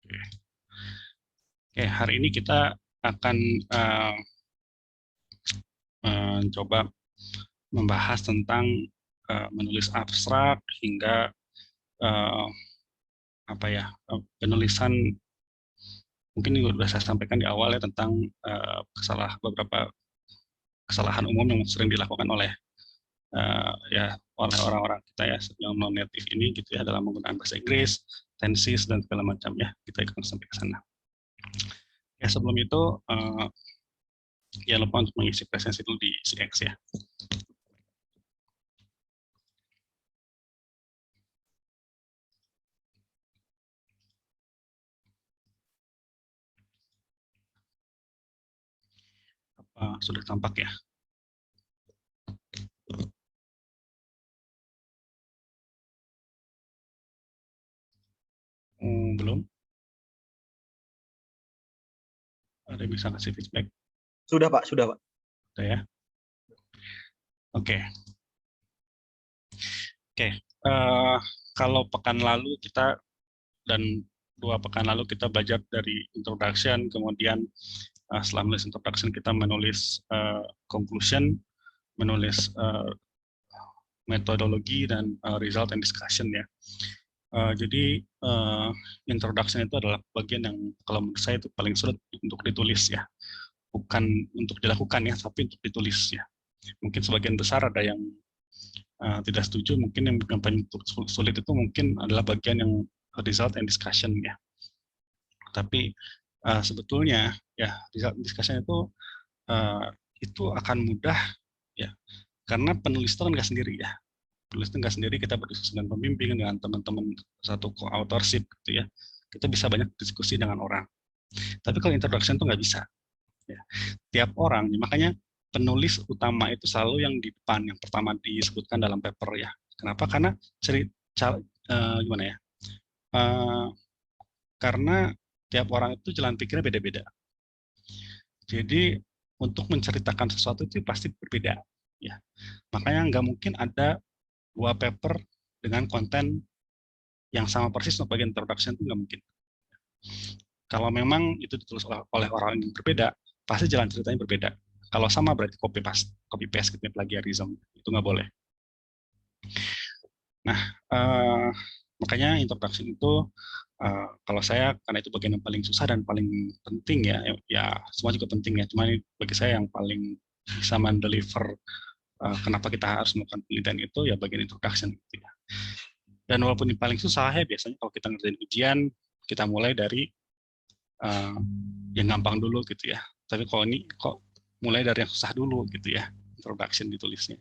Oke, hari ini kita akan mencoba membahas tentang menulis abstrak hingga penulisan. Mungkin juga sudah saya sampaikan di awal ya tentang beberapa kesalahan umum yang sering dilakukan oleh oleh orang-orang kita ya yang non native ini gitu ya dalam menggunakan bahasa Inggris, tenses dan segala macam ya. Kita akan sampai ke sana. Ya sebelum itu jangan lupa untuk mengisi presensi dulu di CX ya. Sudah tampak ya? Belum? Ada yang bisa kasih feedback? Sudah Pak, sudah Pak. Sudah ya? Oke. Kalau pekan lalu kita dan 2 pekan lalu kita belajar dari introduction, kemudian setelah menulis introduction kita menulis conclusion, menulis metodologi dan result and discussion ya. Jadi introduction itu adalah bagian yang kalau menurut saya itu paling sulit untuk ditulis ya, bukan untuk dilakukan ya, tapi untuk ditulis ya. Mungkin sebagian besar ada yang tidak setuju, mungkin yang paling sulit itu mungkin adalah bagian yang result and discussion ya. Tapi sebetulnya ya result and discussion itu akan mudah ya, karena penulis itu kan nggak sendiri ya. Penulis itu nggak sendiri, kita berdiskusi dengan pembimbing, dengan teman-teman satu co-authorship gitu ya. Kita bisa banyak diskusi dengan orang. Tapi kalau introduction itu nggak bisa. Ya. Tiap orang, makanya penulis utama itu selalu yang di depan, yang pertama disebutkan dalam paper ya. Kenapa? Karena gimana ya? Karena tiap orang itu jalan pikirnya beda-beda. Jadi untuk menceritakan sesuatu itu pasti berbeda. Ya. Makanya nggak mungkin ada 2 paper dengan konten yang sama persis untuk bagian introduction itu nggak mungkin. Kalau memang itu ditulis oleh orang yang berbeda, pasti jalan ceritanya berbeda. Kalau sama berarti copy paste gitu, plagiarism, itu nggak boleh. Nah, makanya introduction itu kalau saya, karena itu bagian yang paling susah dan paling penting ya semua juga penting ya, cuma bagi saya yang paling bisa mendeliver kenapa kita harus melakukan penelitian itu ya bagian introduction gitu ya. Dan walaupun ini paling susah ya, biasanya kalau kita ngerjain ujian, kita mulai dari yang gampang dulu gitu ya. Tapi kalau ini kok mulai dari yang susah dulu gitu ya, introduction ditulisnya.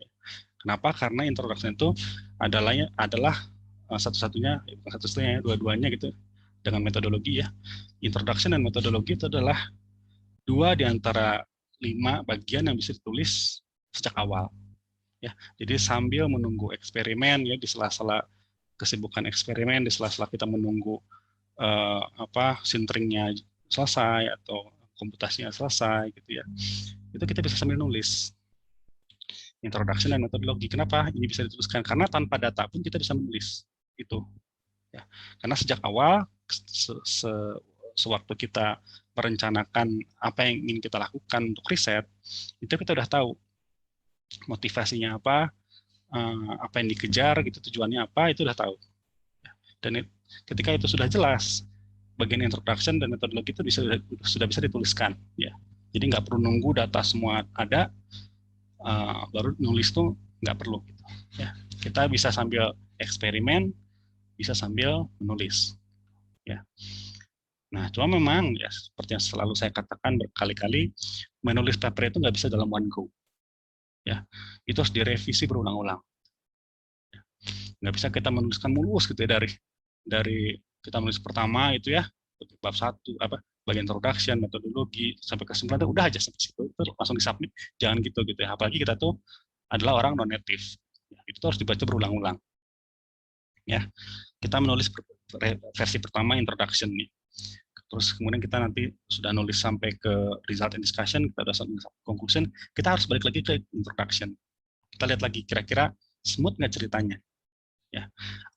Kenapa? Karena introduction itu adalah satu-satunya, bukan satu-satunya, dua-duanya gitu, dengan metodologi ya. Introduction dan metodologi itu adalah 2 di antara 5 bagian yang bisa ditulis sejak awal. Ya, jadi sambil menunggu eksperimen ya, di sela-sela kesibukan eksperimen, di sela-sela kita menunggu sintringnya selesai atau komputasinya selesai gitu ya, itu kita bisa sambil nulis introduction dan metodologi. Kenapa ini bisa dituliskan? Karena tanpa data pun kita bisa menulis itu ya. Karena sejak awal sewaktu kita merencanakan apa yang ingin kita lakukan untuk riset, itu kita udah tahu motivasinya apa yang dikejar gitu, tujuannya apa, itu udah tahu. Dan ketika itu sudah jelas, bagian introduction dan metodologi itu sudah bisa dituliskan ya. Jadi nggak perlu nunggu data semua ada baru nulis tuh nggak perlu gitu ya. Kita bisa sambil eksperimen, bisa sambil menulis ya. Nah, cuma memang ya seperti yang selalu saya katakan berkali-kali, menulis paper itu nggak bisa dalam one go ya. Itu harus direvisi berulang-ulang. Nggak bisa kita menuliskan mulus gitu ya, dari kita menulis pertama itu ya, bab 1 bagian introduction, metodologi sampai kesimpulan udah aja sampai situ, itu langsung disubmit. Jangan gitu ya. Apalagi kita tuh adalah orang non native. Ya, itu harus dibaca berulang-ulang. Ya. Kita menulis versi pertama introduction nih. Terus kemudian kita nanti sudah nulis sampai ke result and discussion, kita sudah sampai conclusion, kita harus balik lagi ke introduction. Kita lihat lagi kira-kira smooth nggak ceritanya. Ya,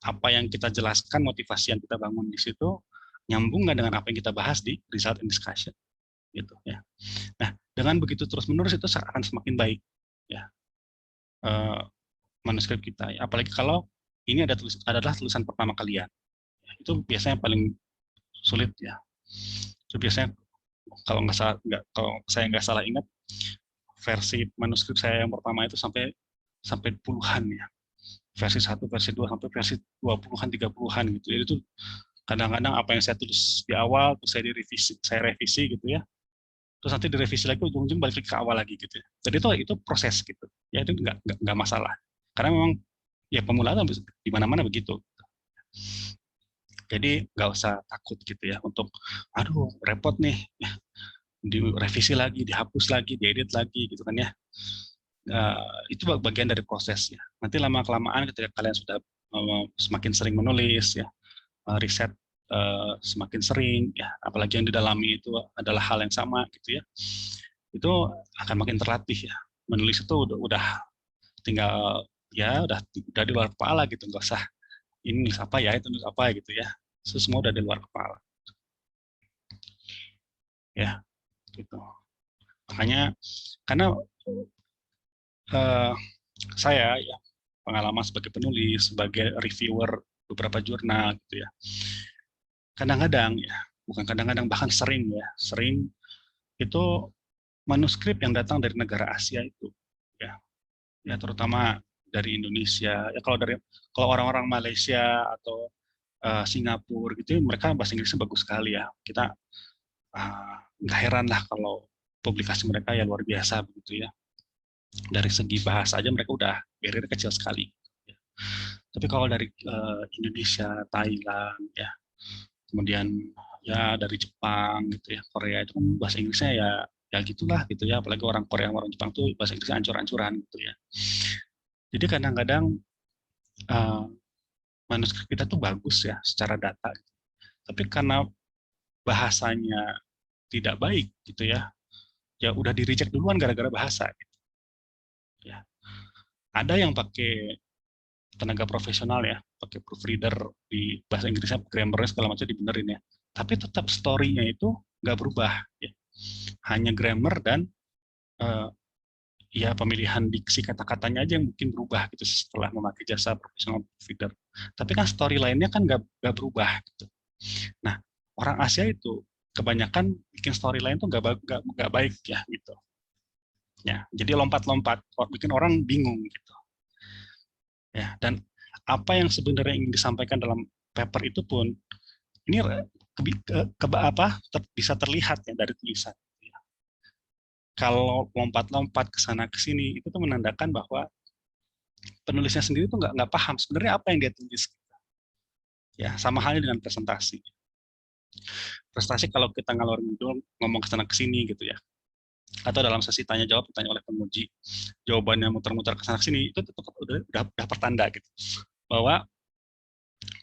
apa yang kita jelaskan, motivasi yang kita bangun di situ nyambung nggak dengan apa yang kita bahas di result and discussion gitu ya. Nah, dengan begitu terus-menerus itu akan semakin baik ya manuskrip kita ya. Apalagi kalau ini adalah tulisan pertama kalian. Ya, itu biasanya paling sulit ya. Itu biasanya kalau kalau saya nggak salah ingat, versi manuskrip saya yang pertama itu sampai puluhan ya. Versi 1, versi 2 sampai versi 20-an, 30-an gitu. Jadi itu kadang-kadang apa yang saya tulis di awal terus saya revisi gitu ya. Terus nanti direvisi lagi, ujung-ujung balik ke awal lagi gitu ya. Jadi itu proses gitu. Ya itu nggak masalah. Karena memang ya pemula itu di mana-mana begitu. Jadi nggak usah takut gitu ya untuk aduh repot nih, direvisi lagi, dihapus lagi, diedit lagi gitu kan ya. Itu bagian dari proses ya. Nanti lama-kelamaan ketika kalian sudah semakin sering menulis ya, riset semakin sering ya, apalagi yang didalami itu adalah hal yang sama gitu ya, itu akan makin terlatih ya. Menulis itu udah tinggal ya udah di luar kepala gitu, nggak usah ini nulis apa ya, itu nulis apa gitu ya, itu semua udah di luar kepala ya gitu. Makanya karena saya ya pengalaman sebagai penulis, sebagai reviewer beberapa jurnal gitu ya, kadang-kadang ya, bukan kadang-kadang, bahkan sering itu manuskrip yang datang dari negara Asia itu ya terutama dari Indonesia ya. Kalau orang-orang Malaysia atau Singapura gitu, mereka bahasa Inggrisnya bagus sekali ya. Kita nggak heran lah kalau publikasi mereka ya luar biasa begitu ya. Dari segi bahasa aja mereka udah barrier kecil sekali. Tapi kalau dari Indonesia, Thailand ya, kemudian ya dari Jepang gitu ya, Korea, itu kan bahasa Inggrisnya ya gitulah gitu ya. Apalagi orang Korea, orang Jepang tuh bahasa Inggrisnya ancur-ancuran gitu ya. Jadi kadang-kadang manuskrip kita tuh bagus ya secara data, tapi karena bahasanya tidak baik gitu ya, ya udah di reject duluan gara-gara bahasa gitu. Ya, ada yang pakai tenaga profesional ya, pakai proofreader di bahasa Inggrisnya, grammarnya segala macam dibenerin ya, tapi tetap story-nya itu nggak berubah ya, hanya grammar dan ya pemilihan diksi kata-katanya aja yang mungkin berubah gitu setelah memakai jasa profesional proofreader. Tapi kan story lainnya kan nggak berubah gitu. Nah, orang Asia itu kebanyakan bikin storyline tuh nggak baik ya gitu. Ya, jadi lompat-lompat, bikin orang bingung gitu. Ya, dan apa yang sebenarnya ingin disampaikan dalam paper itu pun ini bisa terlihat ya dari tulisan. Kalau lompat-lompat ke sana ke sini itu tuh menandakan bahwa penulisnya sendiri tuh nggak paham sebenarnya apa yang dia tulis. Ya, sama halnya dengan presentasi. Presentasi kalau kita ngalor ngidul ngomong ke sana ke sini gitu ya, atau dalam sesi tanya jawab ditanya oleh penguji, jawabannya muter-muter ke sana ke sini, itu udah pertanda gitu bahwa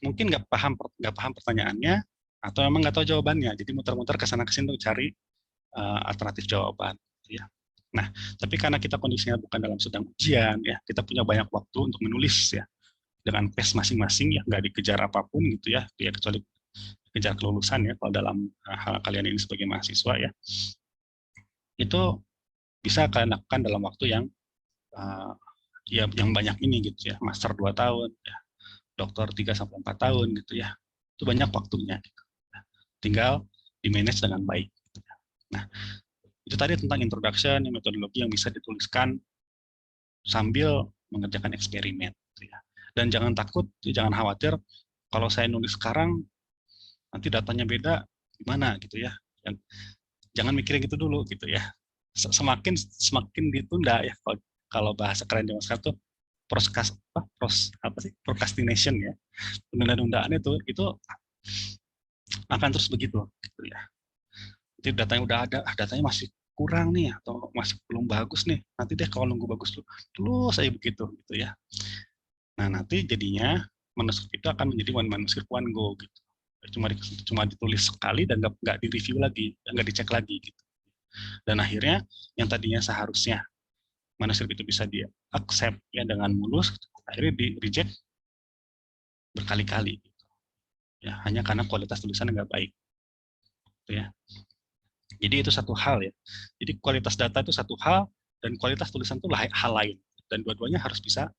mungkin nggak paham pertanyaannya, atau memang nggak tahu jawabannya, jadi muter-muter ke sana ke sini untuk cari alternatif jawaban gitu ya. Nah, tapi karena kita kondisinya bukan dalam sedang ujian ya, kita punya banyak waktu untuk menulis ya, dengan pace masing-masing ya, nggak dikejar apapun gitu ya, kecuali kejar kelulusan ya kalau dalam hal kalian ini sebagai mahasiswa ya, itu bisa kalian lakukan dalam waktu yang yang banyak ini gitu ya, master 2 tahun ya, doktor 3-4 tahun gitu ya, itu banyak waktunya gitu. Tinggal di manage dengan baik gitu ya. Nah, itu tadi tentang introduction, metodologi yang bisa dituliskan sambil mengerjakan eksperimen gitu ya. Dan jangan takut, jangan khawatir kalau saya nulis sekarang nanti datanya beda gimana gitu ya. Jangan mikirin gitu dulu gitu ya. Semakin ditunda ya, kalau bahasa keren zaman sekarang tuh procrastination ya, penunda-nundaan itu akan terus begitu gitu ya. Jadi datanya udah ada, datanya masih kurang nih atau masih belum bagus nih, nanti deh kalau nunggu bagus dulu saya begitu gitu ya. Nah, nanti jadinya manuskrip itu akan menjadi one manuskrip one go gitu. Cuma ditulis sekali dan nggak direview lagi, nggak dicek lagi gitu. Dan akhirnya yang tadinya seharusnya manuskrip itu bisa di accept ya dengan mulus, akhirnya di reject berkali-kali. ya, hanya karena kualitas tulisan nggak baik, gitu ya. Jadi itu satu hal ya. Jadi kualitas data itu satu hal dan kualitas tulisan itu hal lain, dan dua-duanya harus bisa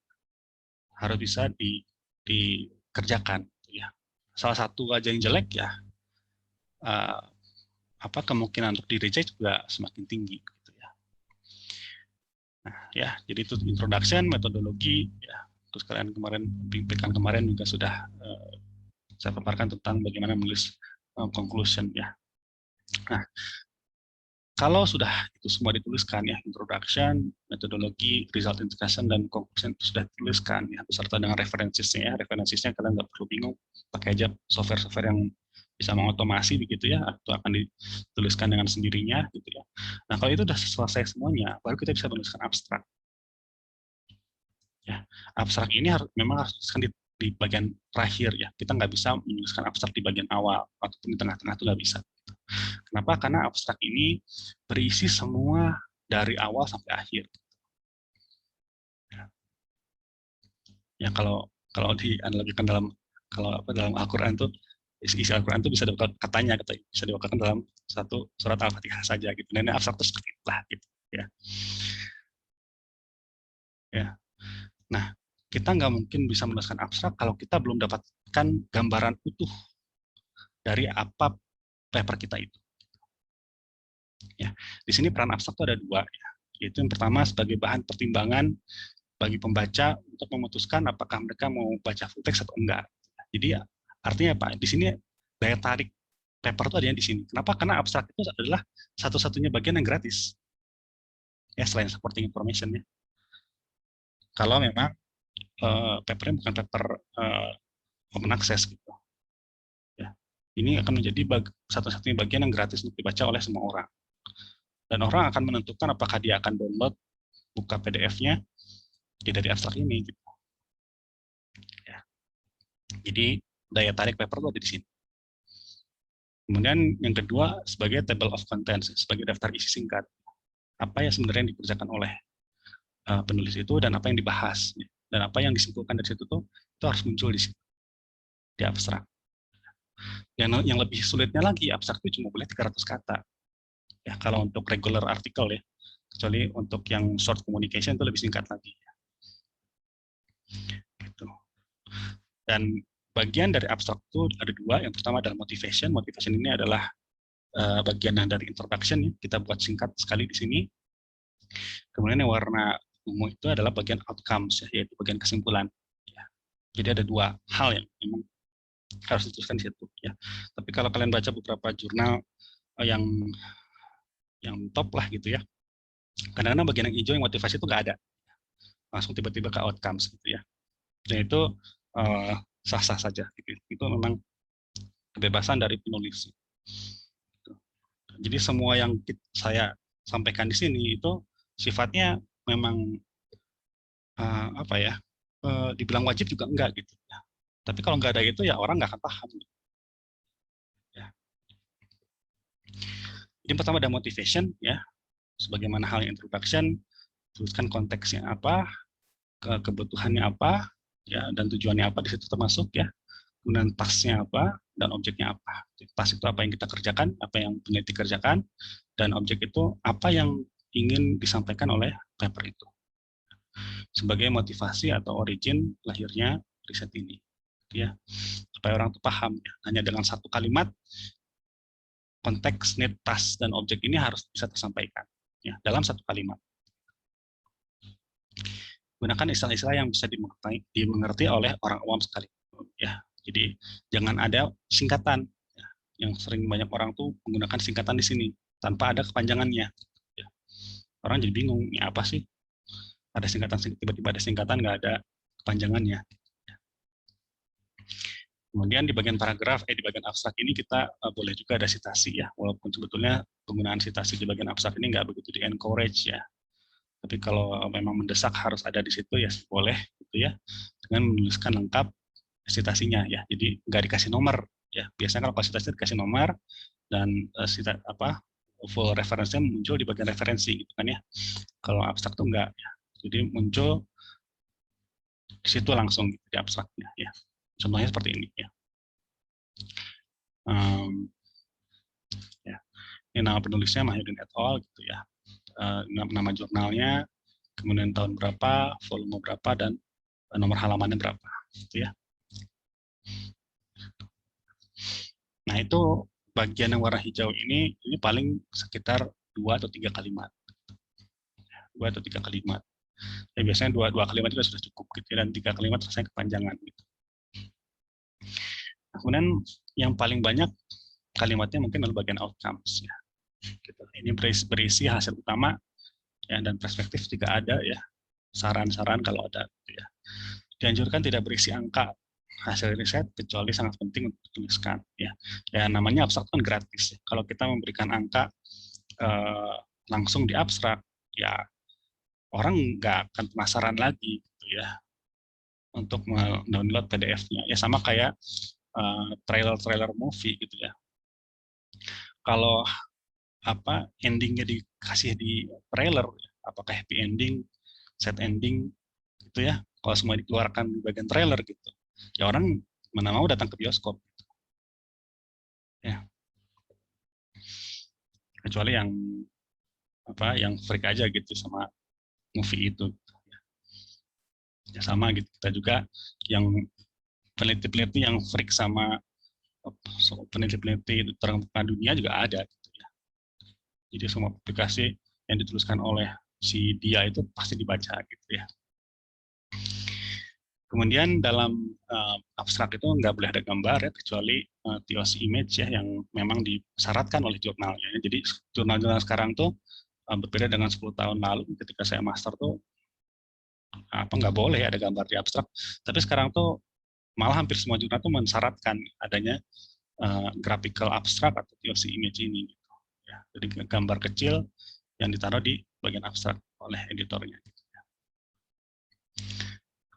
dikerjakan, gitu ya. Salah satu aja yang jelek ya, kemungkinan untuk di reject juga semakin tinggi, gitu ya. Nah, ya, jadi itu introduction, metodologi, ya. Terus pekan kemarin juga sudah saya paparkan tentang bagaimana menulis conclusion, ya. Nah, kalau sudah itu semua dituliskan ya, introduction, metodologi, result integration, dan conclusion itu sudah dituliskan ya, beserta dengan referensinya ya. Referensinya kalian nggak perlu bingung, pakai aja software-software yang bisa mengotomasi begitu ya, atau akan dituliskan dengan sendirinya gitu ya. Nah, kalau itu sudah selesai semuanya, baru kita bisa menuliskan abstrak. Ya, abstrak ini memang harus dituliskan di bagian terakhir ya. Kita nggak bisa menuliskan abstrak di bagian awal ataupun di tengah-tengah itu nggak bisa. Kenapa? Karena abstrak ini berisi semua dari awal sampai akhir. Ya, kalau dianalogikan dalam Al-Quran itu, isi Al-Quran itu bisa katanya bisa diwakilkan dalam satu surat Al-Fatihah saja gitu. Dan abstrak itu seperti itulah gitu ya. Ya. Nah, kita nggak mungkin bisa menuliskan abstrak kalau kita belum dapatkan gambaran utuh dari apa paper kita itu. Ya, di sini peran abstrak itu ada dua, ya. Yaitu yang pertama sebagai bahan pertimbangan bagi pembaca untuk memutuskan apakah mereka mau baca full text atau enggak. Jadi artinya apa? Di sini daya tarik paper itu adanya di sini. Kenapa? Karena abstrak itu adalah satu-satunya bagian yang gratis. Ya, selain supporting information ya. Kalau memang papernya bukan paper open access gitu. Ya. Ini akan menjadi satu-satunya bagian yang gratis untuk dibaca oleh semua orang. Dan orang akan menentukan apakah dia akan download, buka PDF-nya dari abstrak ini. Gitu. Ya. Jadi daya tarik paper itu ada di sini. Kemudian yang kedua sebagai table of contents, sebagai daftar isi singkat. Apa yang sebenarnya yang dikerjakan oleh penulis itu dan apa yang dibahas. Dan apa yang disimpulkan dari situ itu harus muncul di situ, di abstrak. Yang lebih sulitnya lagi, abstrak itu cuma boleh 300 kata. Ya, kalau untuk regular artikel ya, kecuali untuk yang short communication itu lebih singkat lagi. Gitu. Dan bagian dari abstrak itu ada dua. Yang pertama adalah motivation. Motivation ini adalah bagian dari introduction. Ya. Kita buat singkat sekali di sini. Kemudian yang warna ungu itu adalah bagian outcomes, ya, yaitu bagian kesimpulan. Ya. Jadi ada dua hal yang memang harus dituliskan di situ. Ya. Tapi kalau kalian baca beberapa jurnal yang top lah gitu ya, kadang-kadang bagian yang hijau yang motivasi itu nggak ada, langsung tiba-tiba ke outcomes gitu ya. Dan itu sah-sah saja. Gitu. Itu memang kebebasan dari penulis. Jadi semua yang saya sampaikan di sini itu sifatnya memang dibilang wajib juga enggak gitu. Tapi kalau nggak ada itu ya orang nggak akan paham. Ya. Jadi pertama ada motivation ya, sebagaimana hal yang introduction, tuliskan konteksnya apa, kebutuhannya apa, ya dan tujuannya apa di situ termasuk ya. Kemudian tasknya apa dan objeknya apa. Task itu apa yang kita kerjakan, apa yang peneliti kerjakan, dan objek itu apa yang ingin disampaikan oleh paper itu. Sebagai motivasi atau origin lahirnya riset ini. Ya, supaya orang itu paham ya. Hanya dengan satu kalimat konteks, need, task, dan objek ini harus bisa tersampaikan ya dalam satu kalimat. Gunakan istilah-istilah yang bisa dimengerti oleh orang awam sekali ya. Jadi jangan ada singkatan ya. Yang sering banyak orang tuh menggunakan singkatan di sini tanpa ada kepanjangannya ya. Orang jadi bingung ini apa sih, ada singkatan tiba-tiba ada singkatan nggak ada kepanjangannya. Kemudian di bagian paragraf, di bagian abstrak ini kita boleh juga ada sitasi ya, walaupun sebetulnya penggunaan sitasi di bagian abstrak ini nggak begitu di-encourage ya. Tapi kalau memang mendesak harus ada di situ ya boleh gitu ya, dengan menuliskan lengkap sitasinya ya. Jadi nggak dikasih nomor ya. Biasanya kalau sitasi dikasih nomor dan full referensinya muncul di bagian referensi gitu kan ya. Kalau abstrak tuh enggak ya. Jadi muncul di situ langsung gitu, di abstraknya ya. Contohnya seperti ini ya. Ya, ini nama penulisnya Mahyudin et al. Gitu ya. Nama jurnalnya, kemudian tahun berapa, volume berapa, dan nomor halamannya berapa. Gitu ya. Nah, itu bagian yang warna hijau ini paling sekitar 2 atau 3 kalimat. 2 atau 3 kalimat. Ya, biasanya 2 kalimat juga sudah cukup gitu ya, dan 3 kalimat rasanya kepanjangan gitu. Nah, kemudian yang paling banyak kalimatnya mungkin adalah bagian outcomes ya. Gitu. Ini berisi hasil utama ya, dan perspektif jika ada ya, saran-saran kalau ada gitu ya. Dianjurkan tidak berisi angka hasil riset kecuali sangat penting untuk dituliskan ya. Ya namanya abstrak kan gratis ya. Kalau kita memberikan angka langsung di abstrak ya, orang nggak akan penasaran lagi gitu ya untuk mendownload PDF-nya. Ya sama kayak trailer movie gitu ya. Kalau endingnya dikasih di trailer, apakah happy ending, sad ending gitu ya. Kalau semua dikeluarkan di bagian trailer gitu, ya orang mana mau datang ke bioskop. Gitu. Ya. Kecuali yang freak aja gitu sama movie itu. Ya sama gitu, kita juga yang peneliti-peneliti yang freak sama peneliti-peneliti terkemuka dunia juga ada gitu ya. Jadi semua publikasi yang dituliskan oleh si dia itu pasti dibaca gitu ya. Kemudian dalam abstrak itu nggak boleh ada gambar ya, kecuali TOC image ya yang memang disyaratkan oleh jurnalnya. Jadi jurnal-jurnal sekarang tuh berbeda dengan 10 tahun lalu ketika saya master tuh nggak boleh ada gambar di abstrak. Tapi sekarang tuh malah hampir semua jurnal tuh mensyaratkan adanya graphical abstrak atau TOC image ini. Gitu. Ya, jadi gambar kecil yang ditaruh di bagian abstrak oleh editornya.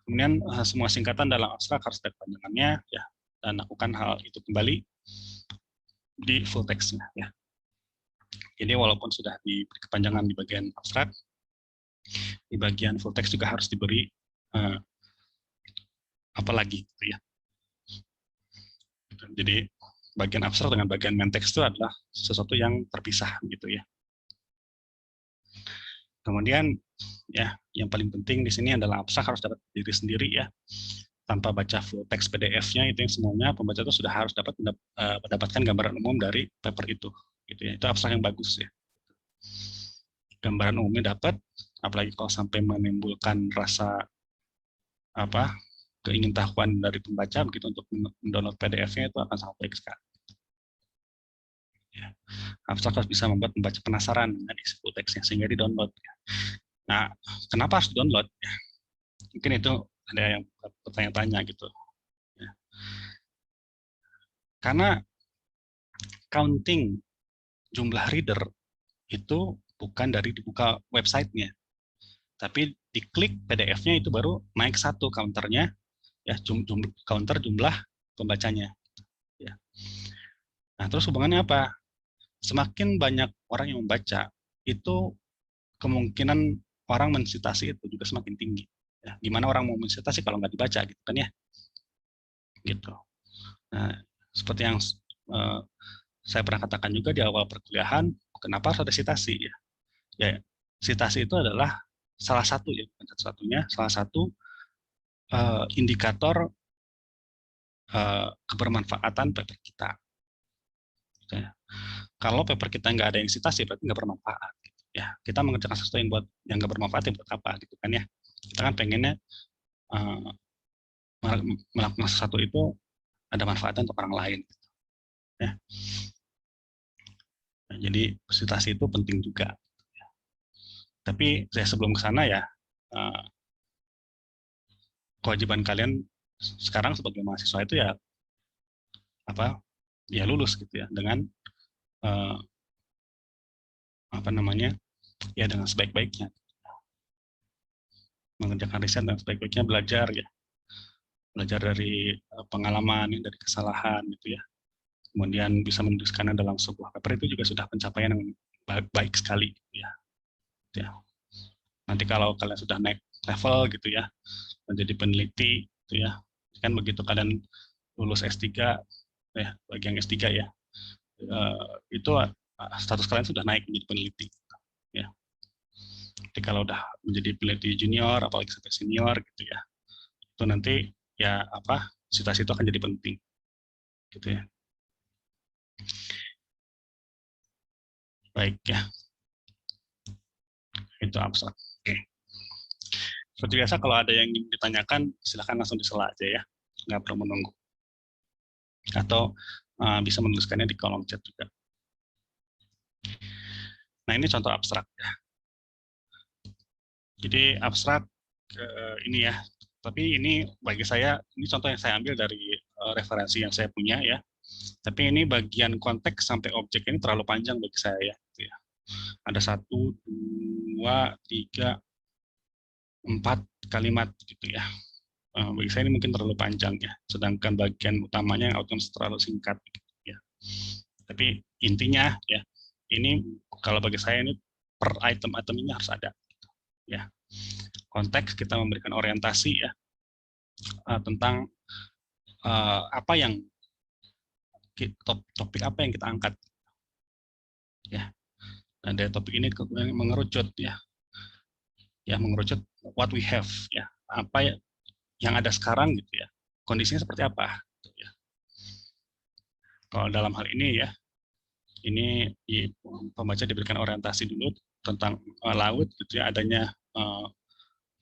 Kemudian semua singkatan dalam abstrak harus ada kepanjangannya ya, dan lakukan hal itu kembali di full text-nya ya. Jadi walaupun sudah diberi kepanjangan di bagian abstrak, di bagian full text juga harus diberi apa lagi gitu ya. Jadi bagian abstrak dengan bagian main text itu adalah sesuatu yang terpisah gitu ya. Kemudian ya yang paling penting di sini adalah abstrak harus dapat diri sendiri ya. Tanpa baca full text PDF-nya itu yang semuanya pembaca itu sudah harus dapat mendapatkan gambaran umum dari paper itu. Gitu ya. Itu abstrak yang bagus ya. Gambaran umumnya dapat, apalagi kalau sampai menimbulkan rasa keingintahuan dari pembaca begitu untuk mendownload PDF-nya itu akan sangat baik sekali. Ya. Abstrak harus bisa membuat pembaca penasaran dengan isi full text-nya sehingga di-download. Ya. Nah, kenapa harus di-download? Ya. Mungkin itu ada yang bertanya-tanya gitu. Ya. Karena counting jumlah reader itu bukan dari dibuka websitenya, tapi diklik PDF-nya itu baru naik satu counternya, ya counter jumlah pembacanya. Ya. Nah terus hubungannya apa? Semakin banyak orang yang membaca, itu kemungkinan orang mensitasi itu juga semakin tinggi. Ya, gimana orang mau mensitasi kalau nggak dibaca gitu kan ya? Gitu. Nah seperti yang saya pernah katakan juga di awal perkuliahan, kenapa harus ada sitasi ya? Ya, sitasi itu adalah salah satu ya, bukan satu-satunya, salah satu indikator kebermanfaatan paper kita. Ya. Kalau paper kita nggak ada yang sitasi, berarti nggak bermanfaat. Ya, kita mengerjakan sesuatu yang nggak bermanfaat, buat apa gitu kan ya? Kita kan pengennya melakukan sesuatu itu ada manfaatnya untuk orang lain. Gitu. Ya. Nah, jadi sitasi itu penting juga. Tapi saya sebelum ke sana ya, kewajiban kalian sekarang sebagai mahasiswa itu ya lulus gitu ya dengan dengan sebaik-baiknya, mengerjakan riset dan sebaik-baiknya, belajar dari pengalaman, dari kesalahan gitu ya, kemudian bisa menuliskannya dalam sebuah paper itu juga sudah pencapaian yang baik sekali gitu ya. Nanti kalau kalian sudah naik level gitu ya, menjadi peneliti gitu ya, kan begitu kalian lulus S3 bagi yang S3 ya, itu status kalian sudah naik menjadi peneliti. Ya. Jadi kalau udah menjadi peneliti junior, apalagi sampai senior gitu ya, itu nanti ya situasi itu akan jadi penting, gitu ya. Baik ya, itu abstrak. Oke. Seperti biasa kalau ada yang ingin ditanyakan, silahkan langsung disela aja ya, nggak perlu menunggu. Atau bisa menuliskannya di kolom chat juga. Nah ini contoh abstrak ya. Jadi abstrak ini ya, tapi ini bagi saya, ini contoh yang saya ambil dari referensi yang saya punya ya. Tapi ini bagian konteks sampai objek ini terlalu panjang bagi saya ya. Gitu ya. Ada 1, 2, 3, 4 kalimat gitu ya. Bagi saya ini mungkin terlalu panjang ya. Sedangkan bagian utamanya yang outcomes terlalu singkat gitu ya. Tapi intinya ya, ini kalau bagi saya ini per item-item ini harus ada. Gitu, ya. Konteks kita memberikan orientasi ya tentang apa yang topik apa yang kita angkat ya. Dan dari topik ini kemudian mengerucut ya mengerucut what we have ya, apa yang ada sekarang gitu ya, kondisinya seperti apa gitu ya. Kalau dalam hal ini ya, ini pembaca diberikan orientasi dulu tentang laut gitu ya, adanya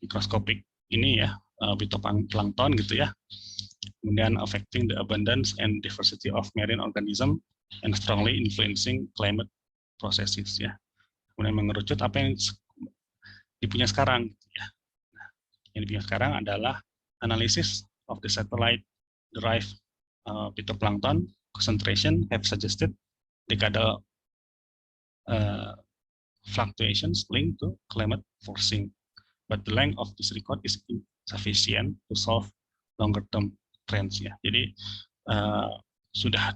mikroskopik ini ya, phytoplankton gitu ya, kemudian affecting the abundance and diversity of marine organism and strongly influencing climate processes ya. Kemudian mengerucut apa yang dipunya sekarang gitu ya. Nah, yang dipunya sekarang adalah analysis of the satellite derived phytoplankton concentration have suggested decadal fluctuations linked to climate forcing, but the length of this record is insufficient to solve longer term trends ya. Jadi sudah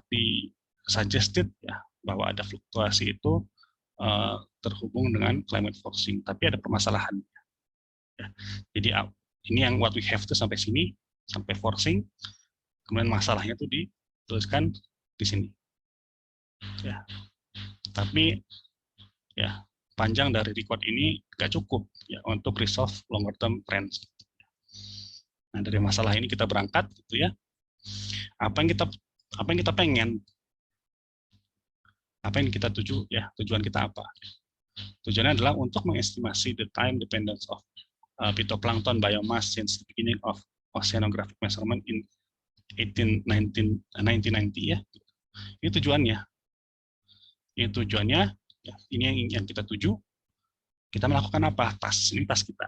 suggested ya bahwa ada fluktuasi itu terhubung dengan climate forcing, tapi ada permasalahan. Ya. Jadi ini yang what we have itu sampai sini, sampai forcing, kemudian masalahnya itu dituliskan di sini. Ya. Tapi ya panjang dari record ini nggak cukup ya untuk resolve longer term trends. Nah dari masalah ini kita berangkat gitu ya. Apa yang kita pengen, apa yang kita tuju ya, tujuan kita apa? Tujuannya adalah untuk mengestimasi the time dependence of phytoplankton biomass since the beginning of oceanographic measurement in 1990 ya. Ini tujuannya. Ini tujuannya. Ya, ini yang kita tuju. Kita melakukan apa? Ini tas kita.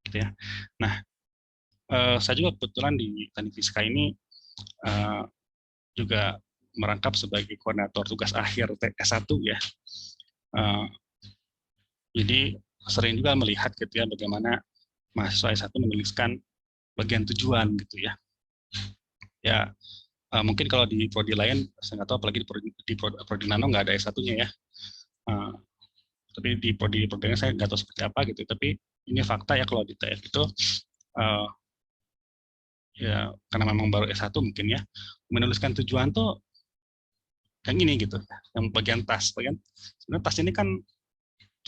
Gitu ya. Nah, saya juga kebetulan di Teknik Fisika ini juga merangkap sebagai koordinator tugas akhir S1 ya. Jadi sering juga melihat gitu ya bagaimana mahasiswa S1 menuliskan bagian tujuan gitu ya. Ya mungkin kalau di prodi lain saya nggak tahu, apalagi di prodi nano nggak ada S1-nya ya. Tapi di prodi saya nggak tahu seperti apa gitu. Tapi ini fakta ya, kalau di TF itu ya karena memang baru S1 mungkin ya, menuliskan tujuan tuh yang ini gitu, yang bagian tas. Sebenarnya tas ini kan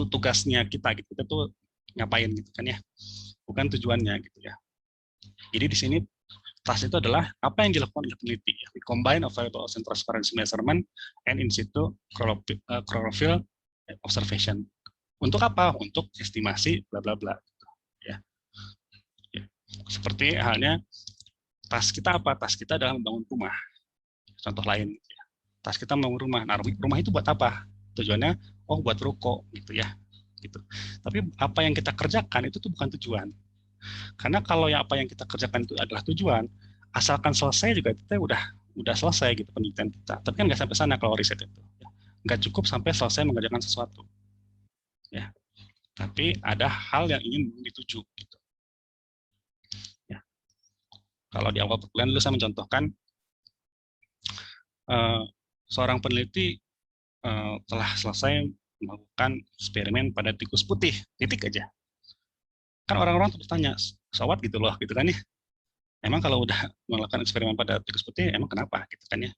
tugasnya kita gitu, kita tuh ngapain gitu kan ya, bukan tujuannya gitu ya. Jadi di sini tas itu adalah apa yang dilakukan oleh peneliti. We combine available ocean transparency measurement and in situ chlorophyll observation. Untuk apa? Untuk estimasi bla bla bla. Ya. Seperti halnya tas kita apa? Tas kita adalah membangun rumah. Contoh lain. Ya. Tas kita membangun rumah. Nah, rumah itu buat apa? Tujuannya, buat ruko gitu ya. Gitu. Tapi apa yang kita kerjakan itu tuh bukan tujuan. Karena kalau apa yang kita kerjakan itu adalah tujuan, asalkan selesai juga kita udah selesai gitu penelitian kita. Tapi kan nggak sampai sana kalau riset itu. Nggak cukup sampai selesai mengerjakan sesuatu. Ya. Tapi ada hal yang ingin dituju gitu. Ya. Kalau di awal perkuliahan dulu saya mencontohkan seorang peneliti telah selesai melakukan eksperimen pada tikus putih, titik aja. Kan orang-orang terus tanya, so what gitu loh, gitu kan ya. Emang kalau udah melakukan eksperimen pada tikus putih, emang kenapa gitu kan ya?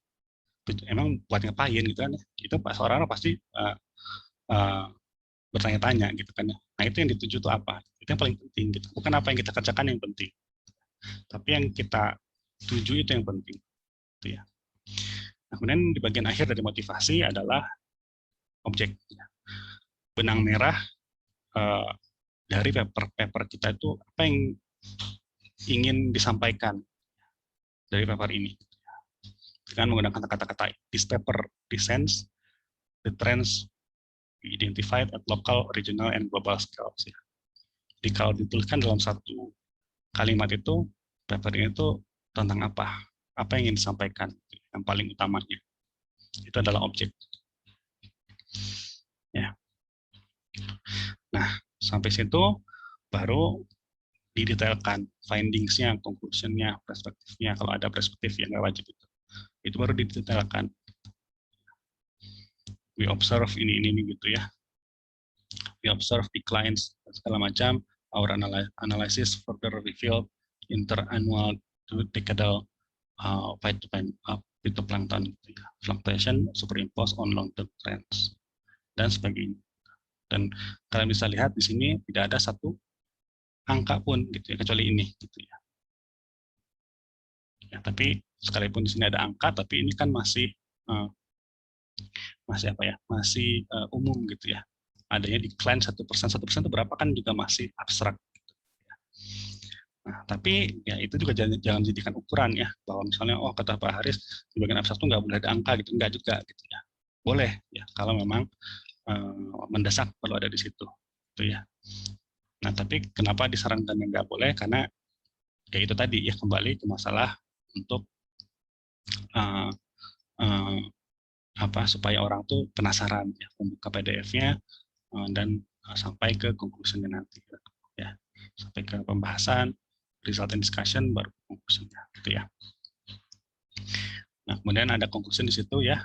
Emang buat ngapain gitu kan ya? Itu orang pasti uh, bertanya-tanya gitu kan ya. Nah itu yang dituju tuh apa? Itu yang paling penting gitu. Bukan apa yang kita kerjakan yang penting, tapi yang kita tuju itu yang penting. Gitu ya. Nah, kemudian di bagian akhir dari motivasi adalah objek. Benang merah uh, dari paper kita itu apa yang ingin disampaikan dari paper ini dengan menggunakan kata-kata this paper presents the trends we identified at local, regional, and global scales. Ya. Jadi kalau dituliskan dalam satu kalimat itu, paper ini itu tentang apa? Apa yang ingin disampaikan? Yang paling utamanya itu adalah objek. Ya. Nah, sampai situ baru didetailkan findings-nya, conclusion-nya, perspektifnya. Kalau ada perspektif yang nggak wajib itu baru didetailkan. We observe ini gitu ya. We observe declines segala macam. Our analysis further revealed interannual to decadal phytoplankton gitu ya. Fluctuation superimposed on long-term trends dan sebagainya. Dan kalian bisa lihat di sini tidak ada satu angka pun gitu ya, kecuali ini gitu ya. Ya, tapi sekalipun di sini ada angka, tapi ini kan masih apa ya? Masih umum gitu ya. Adanya decline 1% itu berapa kan juga masih abstrak. Nah, tapi ya itu juga jangan jadikan ukuran ya, bahwa misalnya oh kata Pak Haris di bagian abstrak itu nggak boleh ada angka gitu, nggak juga gitu ya. Boleh ya kalau memang mendesak perlu ada di situ, gitu ya. Nah, tapi kenapa disarankan yang nggak boleh? Karena ya itu tadi ya kembali ke masalah untuk uh, uh, apa supaya orang tuh penasaran ya membuka PDF-nya dan sampai ke conclusion-nya nanti ya, sampai ke pembahasan result and discussion baru conclusion-nya gitu ya. Nah, kemudian ada conclusion di situ ya.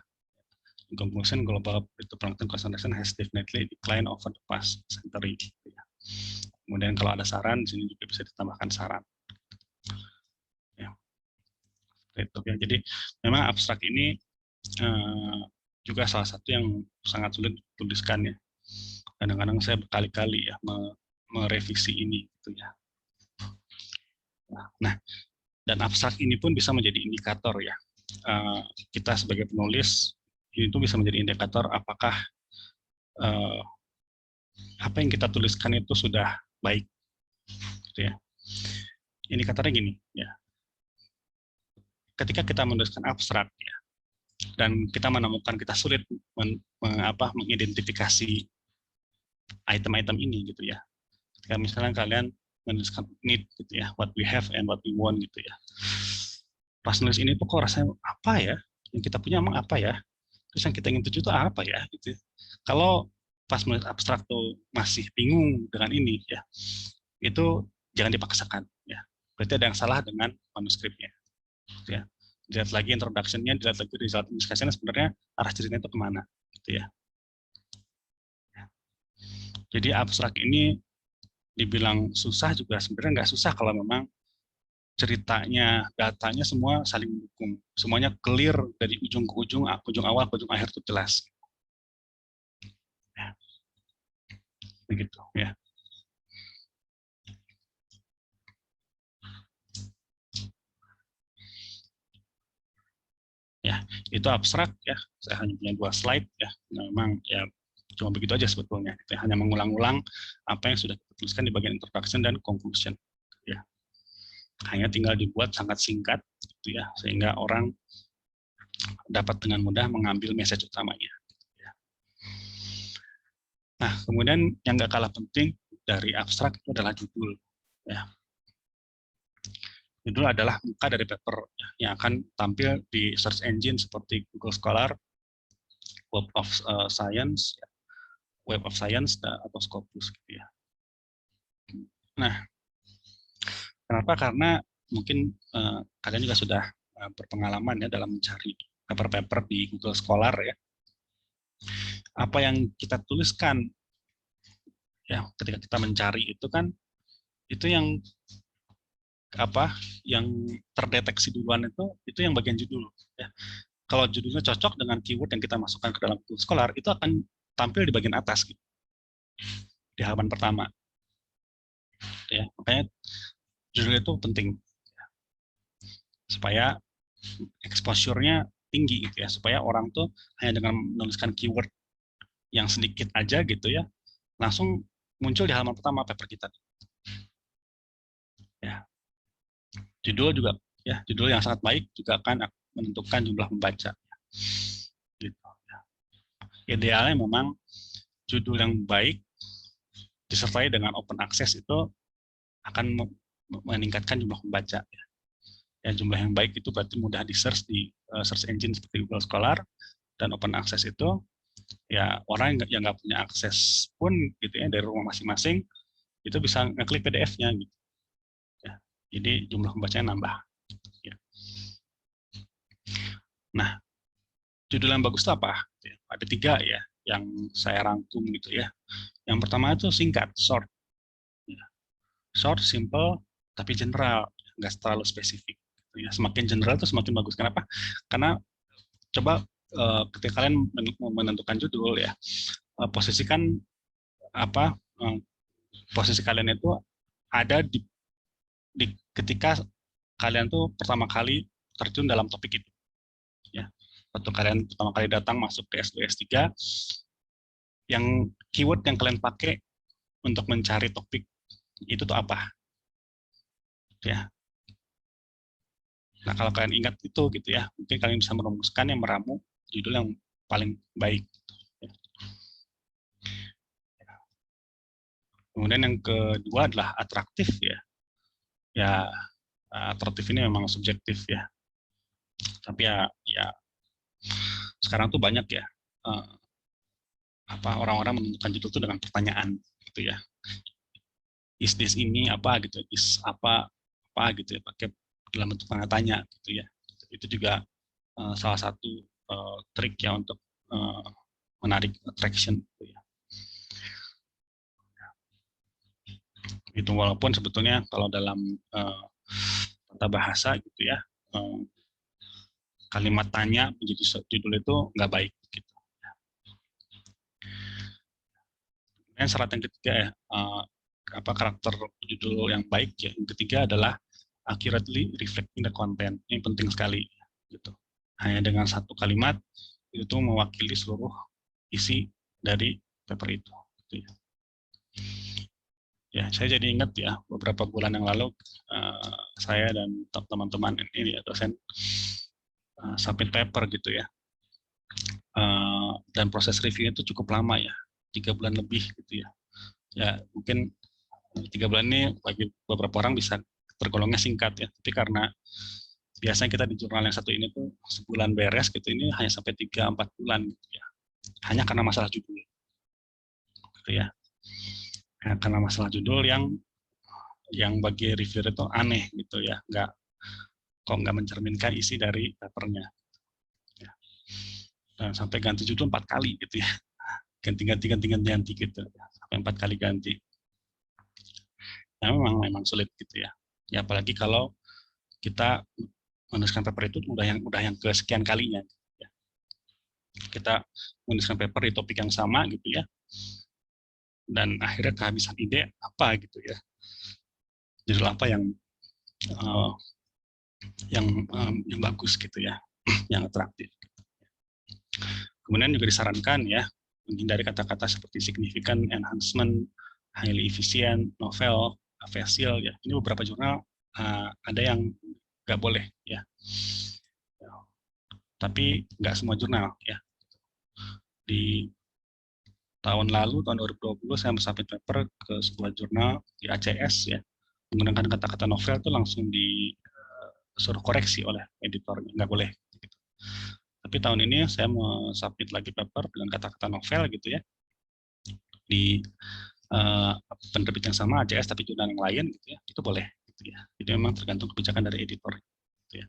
In conclusion, global phytoplankton concentration has definitely declined over the past century. Gitu ya. Kemudian kalau ada saran, di sini juga bisa ditambahkan saran. Ya. Itu ya. Jadi memang abstrak ini juga salah satu yang sangat sulit dituliskan ya. Kadang-kadang saya berkali-kali ya merevisi ini gitu ya. Nah, dan abstrak ini pun bisa menjadi indikator ya. Kita sebagai penulis ini tuh bisa menjadi indikator apakah apa yang kita tuliskan itu sudah baik, gitu ya. Indikatornya gini ya. Ketika kita menuliskan abstrak ya, dan kita menemukan kita sulit mengidentifikasi item-item ini gitu ya. Ketika misalnya kalian menuliskan need gitu ya, what we have and what we want gitu ya. Pas nulis ini tuh kok rasanya apa ya? Yang kita punya emang apa ya? Terus yang kita ingin tuju itu apa ya? Gitu. Kalau pas menulis abstrak tuh masih bingung dengan ini ya, itu jangan dipaksakan ya. Berarti ada yang salah dengan manuskripnya. Gitu ya. Dilihat lagi introduction-nya, dilihat lagi result discussion-nya sebenarnya arah ceritanya itu kemana gitu ya. Jadi abstrak ini dibilang susah juga sebenarnya nggak susah kalau memang ceritanya, datanya semua saling mendukung. Semuanya clear dari ujung ke ujung, ujung awal ke ujung akhir itu jelas. Ya. Begitu ya. Ya, itu abstrak ya. Saya hanya punya 2 slide ya. Memang ya cuma begitu aja sebetulnya. Kita hanya mengulang-ulang apa yang sudah kita tuliskan di bagian introduction dan conclusion. Ya. Hanya tinggal dibuat sangat singkat gitu ya, sehingga orang dapat dengan mudah mengambil message utamanya. Ya. Nah, kemudian yang nggak kalah penting dari abstrak itu adalah judul. Ya. Judul adalah muka dari paper yang akan tampil di search engine seperti Google Scholar, Web of Science, atau Scopus gitu ya. Nah, kenapa? Karena mungkin kalian juga sudah berpengalaman ya dalam mencari paper-paper di Google Scholar ya. Apa yang kita tuliskan ya ketika kita mencari itu kan itu yang yang terdeteksi duluan itu yang bagian judul ya. Kalau judulnya cocok dengan keyword yang kita masukkan ke dalam Google Scholar, itu akan tampil di bagian atas gitu, di halaman pertama ya. Makanya judul itu penting supaya exposure-nya tinggi gitu ya, supaya orang tuh hanya dengan menuliskan keyword yang sedikit aja gitu ya, langsung muncul di halaman pertama paper kita ya. Judul juga ya, judul yang sangat baik juga akan menentukan jumlah pembaca gitu ya. Idealnya memang judul yang baik disertai dengan open access itu akan meningkatkan jumlah pembaca ya. Ya, jumlah yang baik itu berarti mudah di search di search engine seperti Google Scholar, dan open access itu ya orang yang nggak punya akses pun gitu ya, dari rumah masing-masing itu bisa ngeklik PDF-nya gitu ya. Jadi jumlah pembacanya nambah ya. Nah, judul yang bagus itu apa? Ada 3 ya yang saya rangkum gitu ya. Yang pertama itu singkat, short. Short, simple, tapi general, nggak terlalu spesifik. Semakin general itu semakin bagus. Kenapa? Karena coba ketika kalian menentukan judul ya, posisikan posisi kalian itu ada di ketika kalian tuh pertama kali terjun dalam topik itu. Ya, waktu kalian pertama kali datang masuk ke S2 S3, yang keyword yang kalian pakai untuk mencari topik itu tuh apa? Ya. Nah, kalau kalian ingat itu gitu ya, mungkin kalian bisa merumuskan yang meramu judul yang paling baik. Kemudian yang kedua adalah atraktif ya. Ya, atraktif ini memang subjektif ya. Tapi ya sekarang tuh banyak ya orang-orang menentukan judul itu dengan pertanyaan gitu ya. Is this ini apa gitu, is apa gitu ya, pakai dalam bentuk tanda tanya gitu ya. Itu juga salah satu trik ya untuk menarik attraction gitu ya. Itu walaupun sebetulnya kalau dalam tata bahasa gitu ya, kalimat tanya menjadi judul itu nggak baik gitu. Dan syarat yang ketiga ya, karakter judul yang baik ya. Yang ketiga adalah accurately reflecting the content. Ini penting sekali gitu. Hanya dengan satu kalimat itu mewakili seluruh isi dari paper itu gitu ya. Ya, saya jadi ingat ya beberapa bulan yang lalu saya dan teman-teman ini ya, dosen submit paper gitu ya, dan proses review itu cukup lama ya, 3 bulan lebih gitu ya. Ya mungkin 3 bulan ini bagi beberapa orang bisa tergolongnya singkat ya, tapi karena biasanya kita di jurnal yang satu ini tuh sebulan beres gitu, ini hanya sampai 3-4 bulan gitu ya, hanya karena masalah judul gitu ya. Karena masalah judul yang bagi reviewer itu aneh gitu ya, nggak mencerminkan isi dari papernya ya. Dan sampai ganti judul 4 kali gitu ya, ganti gitu ya. Sampai 4 kali ganti ya, memang sulit gitu ya. Ya apalagi kalau kita menuliskan paper itu udah yang kesekian kalinya ya. Kita menuliskan paper di topik yang sama gitu ya, dan akhirnya kehabisan ide apa gitu ya, judul apa yang bagus gitu ya, yang atraktif. Kemudian juga disarankan ya menghindari kata-kata seperti significant, enhancement, highly efficient, novel, facial ya. Ini beberapa jurnal ada yang nggak boleh ya. Tapi nggak semua jurnal ya. Di tahun lalu, tahun 2020, saya submit paper ke sebuah jurnal di ACS ya, menggunakan kata-kata novel itu langsung disuruh koreksi oleh editor, nggak boleh gitu. Tapi tahun ini saya mau submit lagi paper dengan kata-kata novel gitu ya, di penerbit yang sama ACS tapi jurnal yang lain gitu ya, itu boleh gitu ya. Jadi memang tergantung kebijakan dari editor gitu ya.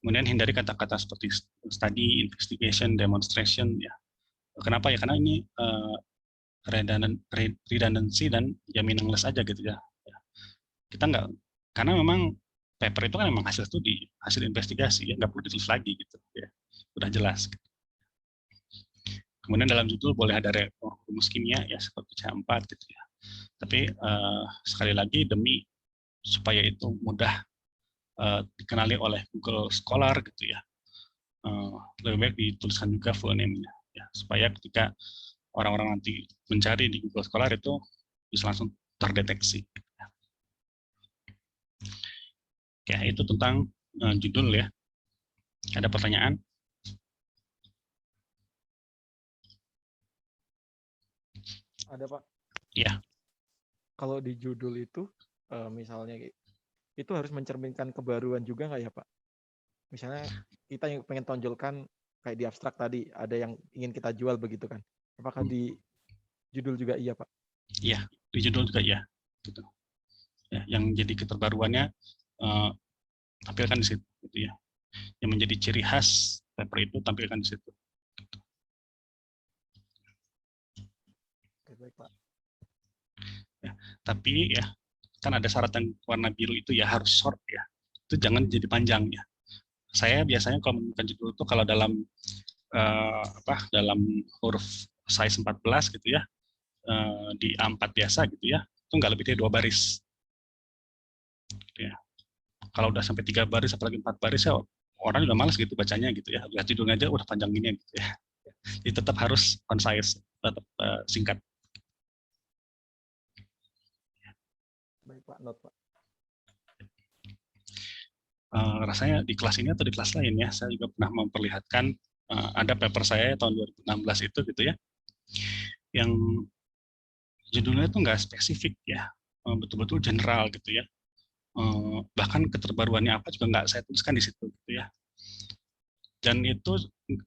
Kemudian hindari kata-kata seperti study, investigation, demonstration ya. Kenapa ya? Karena ini redundancy dan ya meaningless aja gitu ya. Kita Karena memang paper itu kan memang hasil studi, hasil investigasi, ya nggak perlu ditulis lagi gitu, ya udah jelas. Kemudian dalam judul boleh ada rumus kimia ya seperti C4 gitu ya. Tapi sekali lagi demi supaya itu mudah dikenali oleh Google Scholar gitu ya, lebih baik dituliskan juga full name-nya ya, supaya ketika orang-orang nanti mencari di Google Scholar itu bisa langsung terdeteksi. Oke, itu tentang judul ya. Ada pertanyaan? Ada, Pak. Iya. Kalau di judul itu, misalnya itu harus mencerminkan kebaruan juga nggak ya, Pak? Misalnya kita yang pengen tonjolkan kayak di abstrak tadi, ada yang ingin kita jual begitu kan. Apakah di judul juga iya, Pak? Iya, di judul juga iya. Gitu. Ya, yang jadi keterbaruannya tampilkan di situ, gitu ya. Yang menjadi ciri khas paper itu tampilkan di situ. Gitu. Oke, baik, Pak. Ya, tapi ya kan ada syarat yang warna biru itu ya harus short ya. Itu jangan jadi panjang ya. Saya biasanya kalau menemukan judul itu kalau dalam dalam huruf size 14 gitu ya, di A4 biasa gitu ya, itu nggak lebih dari 2 baris. Gitu ya. Kalau udah sampai 3 baris apalagi 4 baris ya orang udah males gitu bacanya gitu ya. Lihat judulnya aja udah panjang gini gitu ya. Jadi tetap harus concise, tetap singkat. Baik, Pak. Note, Pak. Rasanya di kelas ini atau di kelas lain ya, saya juga pernah memperlihatkan ada paper saya tahun 2016 itu gitu ya, yang judulnya itu nggak spesifik ya, betul-betul general gitu ya. Bahkan keterbaruannya apa juga nggak saya tuliskan di situ gitu ya. Dan itu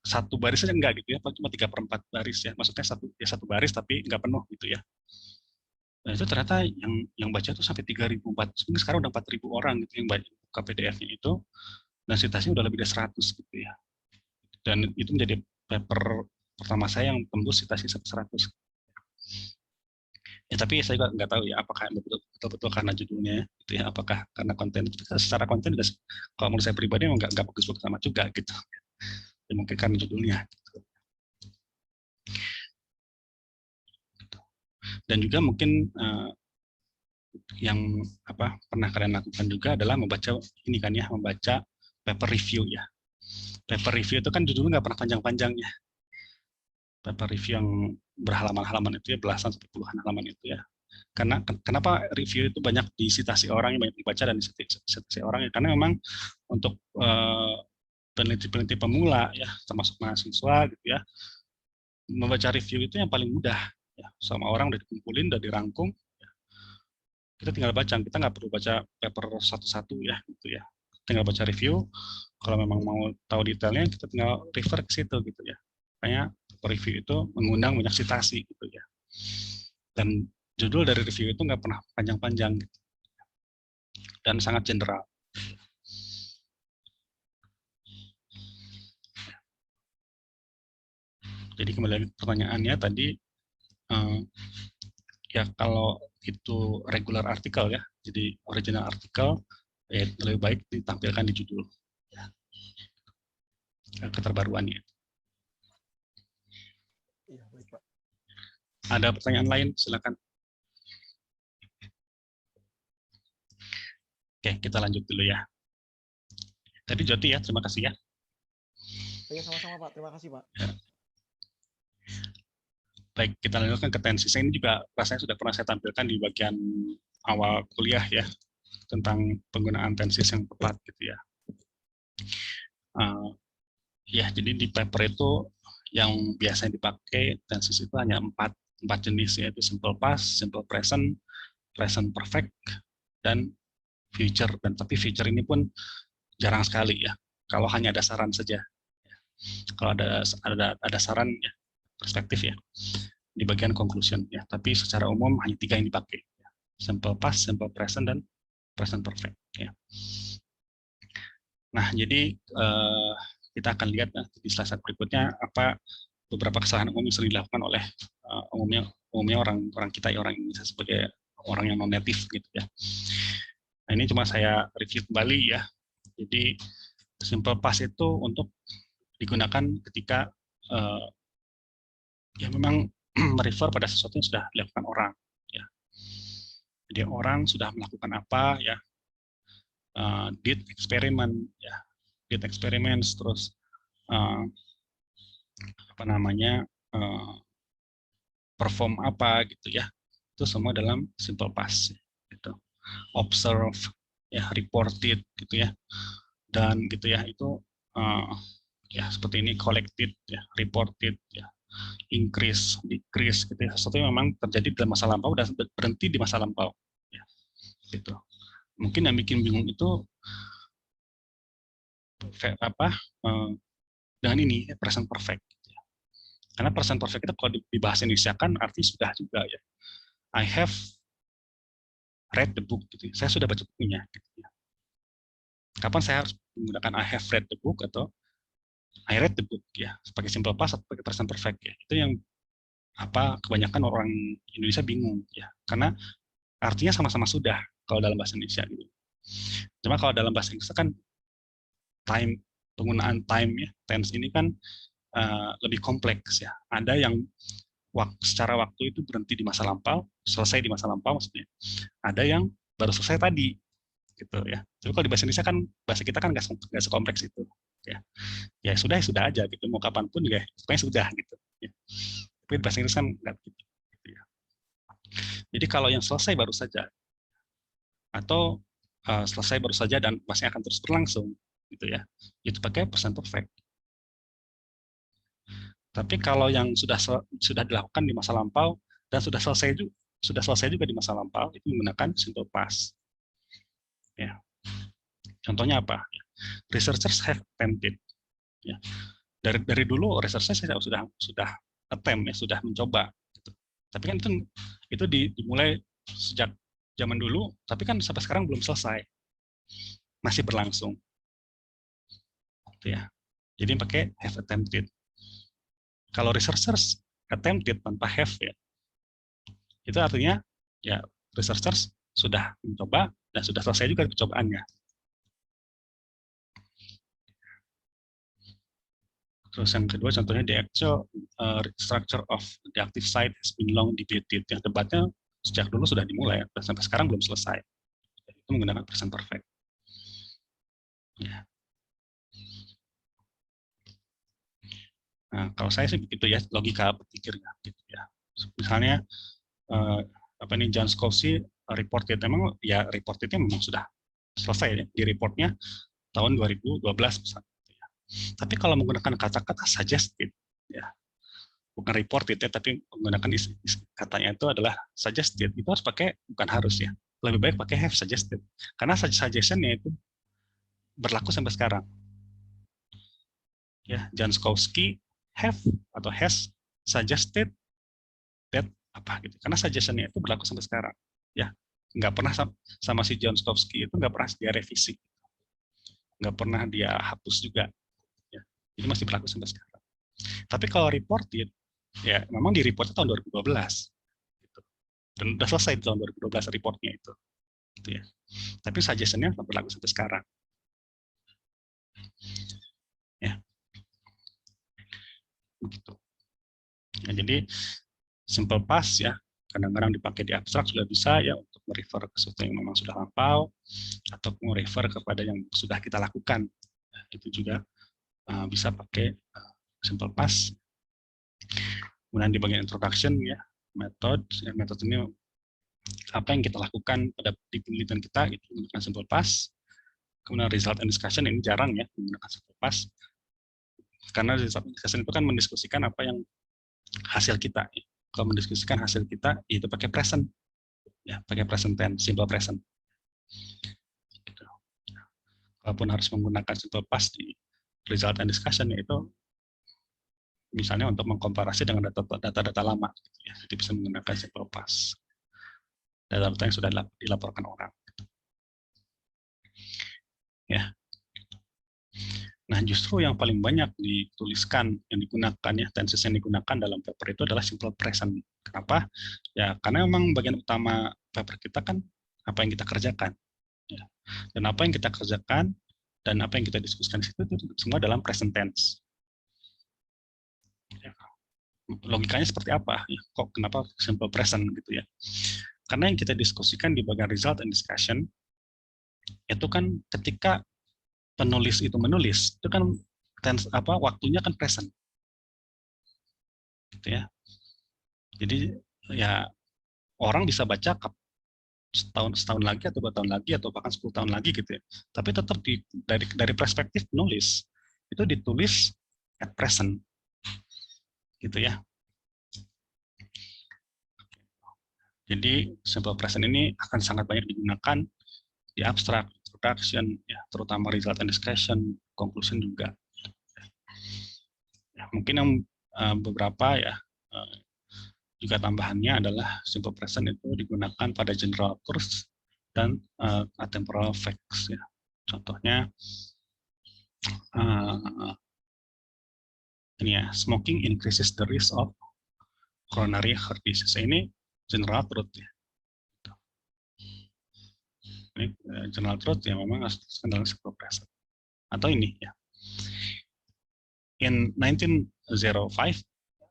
satu baris saja enggak gitu ya, cuma 3/4 baris ya, maksudnya satu baris tapi nggak penuh gitu ya. Nah itu ternyata yang baca tuh sampai 3.000, sekarang udah 4.000 orang gitu yang baca PDF-nya itu, dan citasinya udah lebih dari 100 gitu ya. Dan itu menjadi paper pertama saya yang tembus citasi 100. Ya, tapi saya juga nggak tahu ya apakah betul-betul karena judulnya gitu ya, apakah karena konten. Secara konten juga, kalau menurut saya pribadi emang nggak bagus-bagus sama juga gitu. Ya, mungkin karena judulnya. Gitu. Dan juga mungkin yang pernah kalian lakukan juga adalah membaca ini kan ya, membaca paper review ya. Paper review itu kan judulnya nggak pernah panjang-panjang ya. Paper review yang berhalaman-halaman itu ya, belasan sampai puluhan halaman itu ya. Karena kenapa review itu banyak disitasi orang, banyak dibaca dan disitasi orang ya, karena memang untuk peneliti-peneliti pemula ya, termasuk mahasiswa gitu ya, membaca review itu yang paling mudah ya, sama orang udah dikumpulin, udah dirangkum ya. Kita tinggal baca, kita nggak perlu baca paper satu-satu ya gitu ya, tinggal baca review. Kalau memang mau tahu detailnya kita tinggal refer ke situ gitu ya. Makanya review itu mengundang banyak citasi gitu ya, dan judul dari review itu nggak pernah panjang-panjang gitu, dan sangat general. Jadi kembali lagi pertanyaannya tadi, ya kalau itu regular artikel ya, jadi original artikel, ya lebih baik ditampilkan di judul ya, keterbaruannya. Iya, baik, Pak. Ada pertanyaan lain, silakan. Oke, kita lanjut dulu ya. Tadi Joti ya, terima kasih ya. Iya, sama-sama, Pak. Terima kasih, Pak. Ya. Baik, kita lanjutkan ke tensis. Ini juga rasanya sudah pernah saya tampilkan di bagian awal kuliah ya, tentang penggunaan tensis yang tepat gitu ya. Ya, jadi di paper itu yang biasanya dipakai tensis itu hanya empat jenis, yaitu simple past, simple present, present perfect, dan future. Dan tapi future ini pun jarang sekali ya, kalau hanya ada saran saja. Kalau ada saran ya, perspektif ya, di bagian conclusion ya. Tapi secara umum hanya 3 yang dipakai: simple past, simple present, dan present perfect ya. Nah, jadi kita akan lihat di slide berikutnya apa beberapa kesalahan umum yang sering dilakukan oleh umumnya orang kita ya, orang Indonesia sebagai orang yang non native gitu ya. Nah, ini cuma saya review kembali ya. Jadi simple past itu untuk digunakan ketika ya memang merefer pada sesuatu yang sudah dilakukan orang. Ya. Jadi orang sudah melakukan apa ya, did experiment ya, did experiments, terus apa namanya, perform apa gitu ya. Itu semua dalam simple past. Gitu. Observe ya, reported gitu ya, dan gitu ya, itu ya seperti ini, collected ya, reported ya, increase, decrease gitu ya, sesuatu yang memang terjadi dalam masa lampau dan berhenti di masa lampau ya, gitu. Mungkin yang bikin bingung itu apa, dengan ini present perfect gitu ya. Karena present perfect itu kalau di bahasa Indonesia kan arti sudah juga ya, I have read the book gitu ya. Saya sudah baca bukunya gitu ya. Kapan saya harus menggunakan I have read the book atau I read the book ya, sebagai simple past atau sebagai present perfect ya. Itu yang apa kebanyakan orang Indonesia bingung ya, karena artinya sama-sama sudah kalau dalam bahasa Indonesia gitu. Cuma kalau dalam bahasa Inggris kan time, penggunaan time ya, tense ini kan lebih kompleks ya. Ada yang secara waktu itu berhenti di masa lampau, selesai di masa lampau maksudnya. Ada yang baru selesai tadi gitu ya. Tapi kalau di bahasa Indonesia kan, bahasa kita kan nggak sekompleks itu ya. Ya sudah aja gitu, mau kapanpun ya pokoknya sudah gitu ya. Tapi bahasa Inggris kan nggak gitu ya. Jadi kalau yang selesai baru saja atau selesai baru saja dan masih akan terus berlangsung gitu ya, itu pakai present perfect. Tapi kalau yang sudah dilakukan di masa lampau dan sudah selesai juga di masa lampau, itu menggunakan simple past ya. Contohnya apa? Researchers have attempted ya. Dari dulu researchers saya sudah attempt ya, sudah mencoba gitu. Tapi kan itu dimulai sejak zaman dulu, tapi kan sampai sekarang belum selesai, masih berlangsung gitu ya. Jadi pakai have attempted. Kalau researchers attempted tanpa have ya, itu artinya ya researchers sudah mencoba dan sudah selesai juga percobaannya. Terus yang kedua contohnya the actual structure of the active site has been long debated. Yang debatnya sejak dulu sudah dimulai dan sampai sekarang belum selesai. Itu menggunakan present perfect. Ya. Nah, kalau saya sih begitu ya, logika berpikirnya gitu ya. Misalnya apa nih, John Scofsey reported, memang ya reportednya memang sudah selesai ya, di reportnya tahun 2012 misalnya. Ya. Tapi kalau menggunakan kata-kata suggested ya, bukan reported ya, tapi menggunakan katanya itu adalah suggested, itu harus pakai, bukan harus ya, lebih baik pakai have suggested, karena suggestionnya itu berlaku sampai sekarang. Ya, John Scofsey have atau has suggested that apa gitu, karena suggestionnya itu berlaku sampai sekarang ya, nggak pernah sama si John Scofsey itu nggak pernah dia revisi, nggak pernah dia hapus juga ya, ini masih berlaku sampai sekarang. Tapi kalau reported ya memang di reportnya tahun 2012 gitu, dan udah selesai di tahun 2012 reportnya itu gitu ya, tapi suggestionnya berlaku sampai sekarang ya begitu. Nah, jadi simple past ya kadang-kadang dipakai di abstrak juga bisa ya, untuk merefer ke sesuatu yang memang sudah lampau atau merefer kepada yang sudah kita lakukan. Nah, itu juga bisa pakai simple past. Kemudian di bagian introduction ya, metode ini apa yang kita lakukan pada di penelitian kita itu menggunakan simple past. Kemudian result and discussion ini jarang ya menggunakan simple past, karena result and discussion itu kan mendiskusikan apa yang hasil kita. Kalau mendiskusikan hasil kita itu pakai present ya, pakai present tense, simple present. Gitu. Walaupun harus menggunakan simple past di result and discussion, yaitu misalnya untuk mengkomparasi dengan data-data lama, gitu ya. Jadi bisa menggunakan simple past, data-data yang sudah dilaporkan orang. Gitu. Ya. Nah, justru yang paling banyak dituliskan, yang digunakan ya, tenses yang digunakan dalam paper itu adalah simple present. Kenapa? Ya, karena memang bagian utama paper kita kan apa yang kita kerjakan. Ya. Dan apa yang kita kerjakan dan apa yang kita diskusikan di situ itu semua dalam present tense. Logikanya seperti apa? Ya, kok kenapa simple present gitu ya? Karena yang kita diskusikan di bagian result and discussion itu kan ketika penulis itu menulis, itu kan tense waktunya kan present. Gitu ya. Jadi ya orang bisa baca setahun lagi atau 2 tahun lagi atau bahkan 10 tahun lagi gitu ya. Tapi tetap dari perspektif penulis itu ditulis at present gitu ya. Jadi simple present ini akan sangat banyak digunakan di abstract, introduction, ya, terutama result and discussion, conclusion juga. Ya, mungkin yang beberapa ya juga tambahannya adalah simple present itu digunakan pada general terms dan atemporal facts ya. Contohnya ini ya, smoking increases the risk of coronary heart disease. Ini general truth ya. Ini general truth yang memang harus dalam simple present. Atau ini ya. In 1905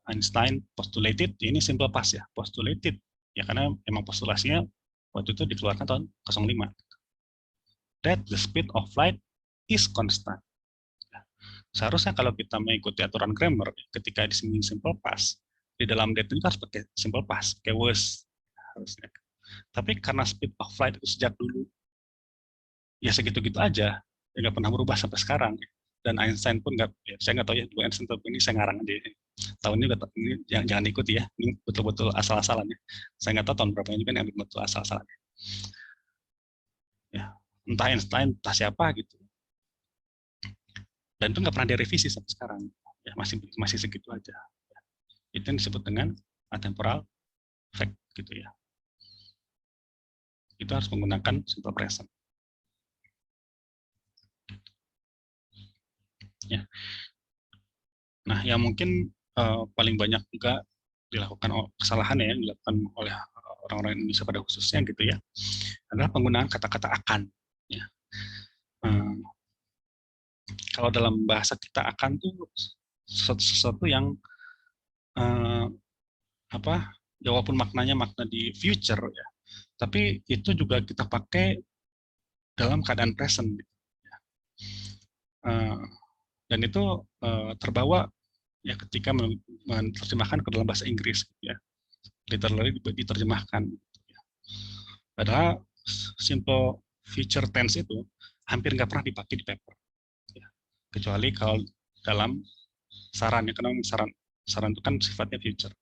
Einstein postulated, ini simple past ya, postulated ya, karena emang postulasinya waktu itu dikeluarkan tahun 05, that the speed of light is constant. Seharusnya kalau kita mengikuti aturan grammar, ketika di sini simple past, di dalam that itu harus pakai simple past, kayak was harusnya. Tapi karena speed of light itu sejak dulu ya segitu-gitu aja, ya nggak pernah berubah sampai sekarang. Dan Einstein pun nggak, ya, saya nggak tahu ya, Einstein ini saya ngarang aja. Tahunnya ini jangan ikuti ya, ini betul-betul asal-asalan ya. Saya nggak tahu tahun berapa ini kan yang betul asal-asalan. Ya, entah Einstein, entah siapa gitu. Dan itu nggak pernah direvisi sampai sekarang. Ya, masih segitu aja. Itu yang disebut dengan atemporal fact gitu ya. Itu harus menggunakan simple present. Ya. Nah, yang mungkin paling banyak juga dilakukan kesalahan ya, dilakukan oleh orang-orang Indonesia pada khususnya gitu ya, adalah penggunaan kata-kata akan. Ya. Kalau dalam bahasa kita akan tuh sesuatu yang ya walaupun maknanya makna di future ya, tapi itu juga kita pakai dalam keadaan present. Gitu. Dan itu terbawa ya ketika menerjemahkan ke dalam bahasa Inggris gitu ya, literally diterjemahkan gitu ya. Padahal simple future tense itu hampir nggak pernah dipakai di paper ya. Kecuali kalau dalam saran ya, karena saran itu kan sifatnya future.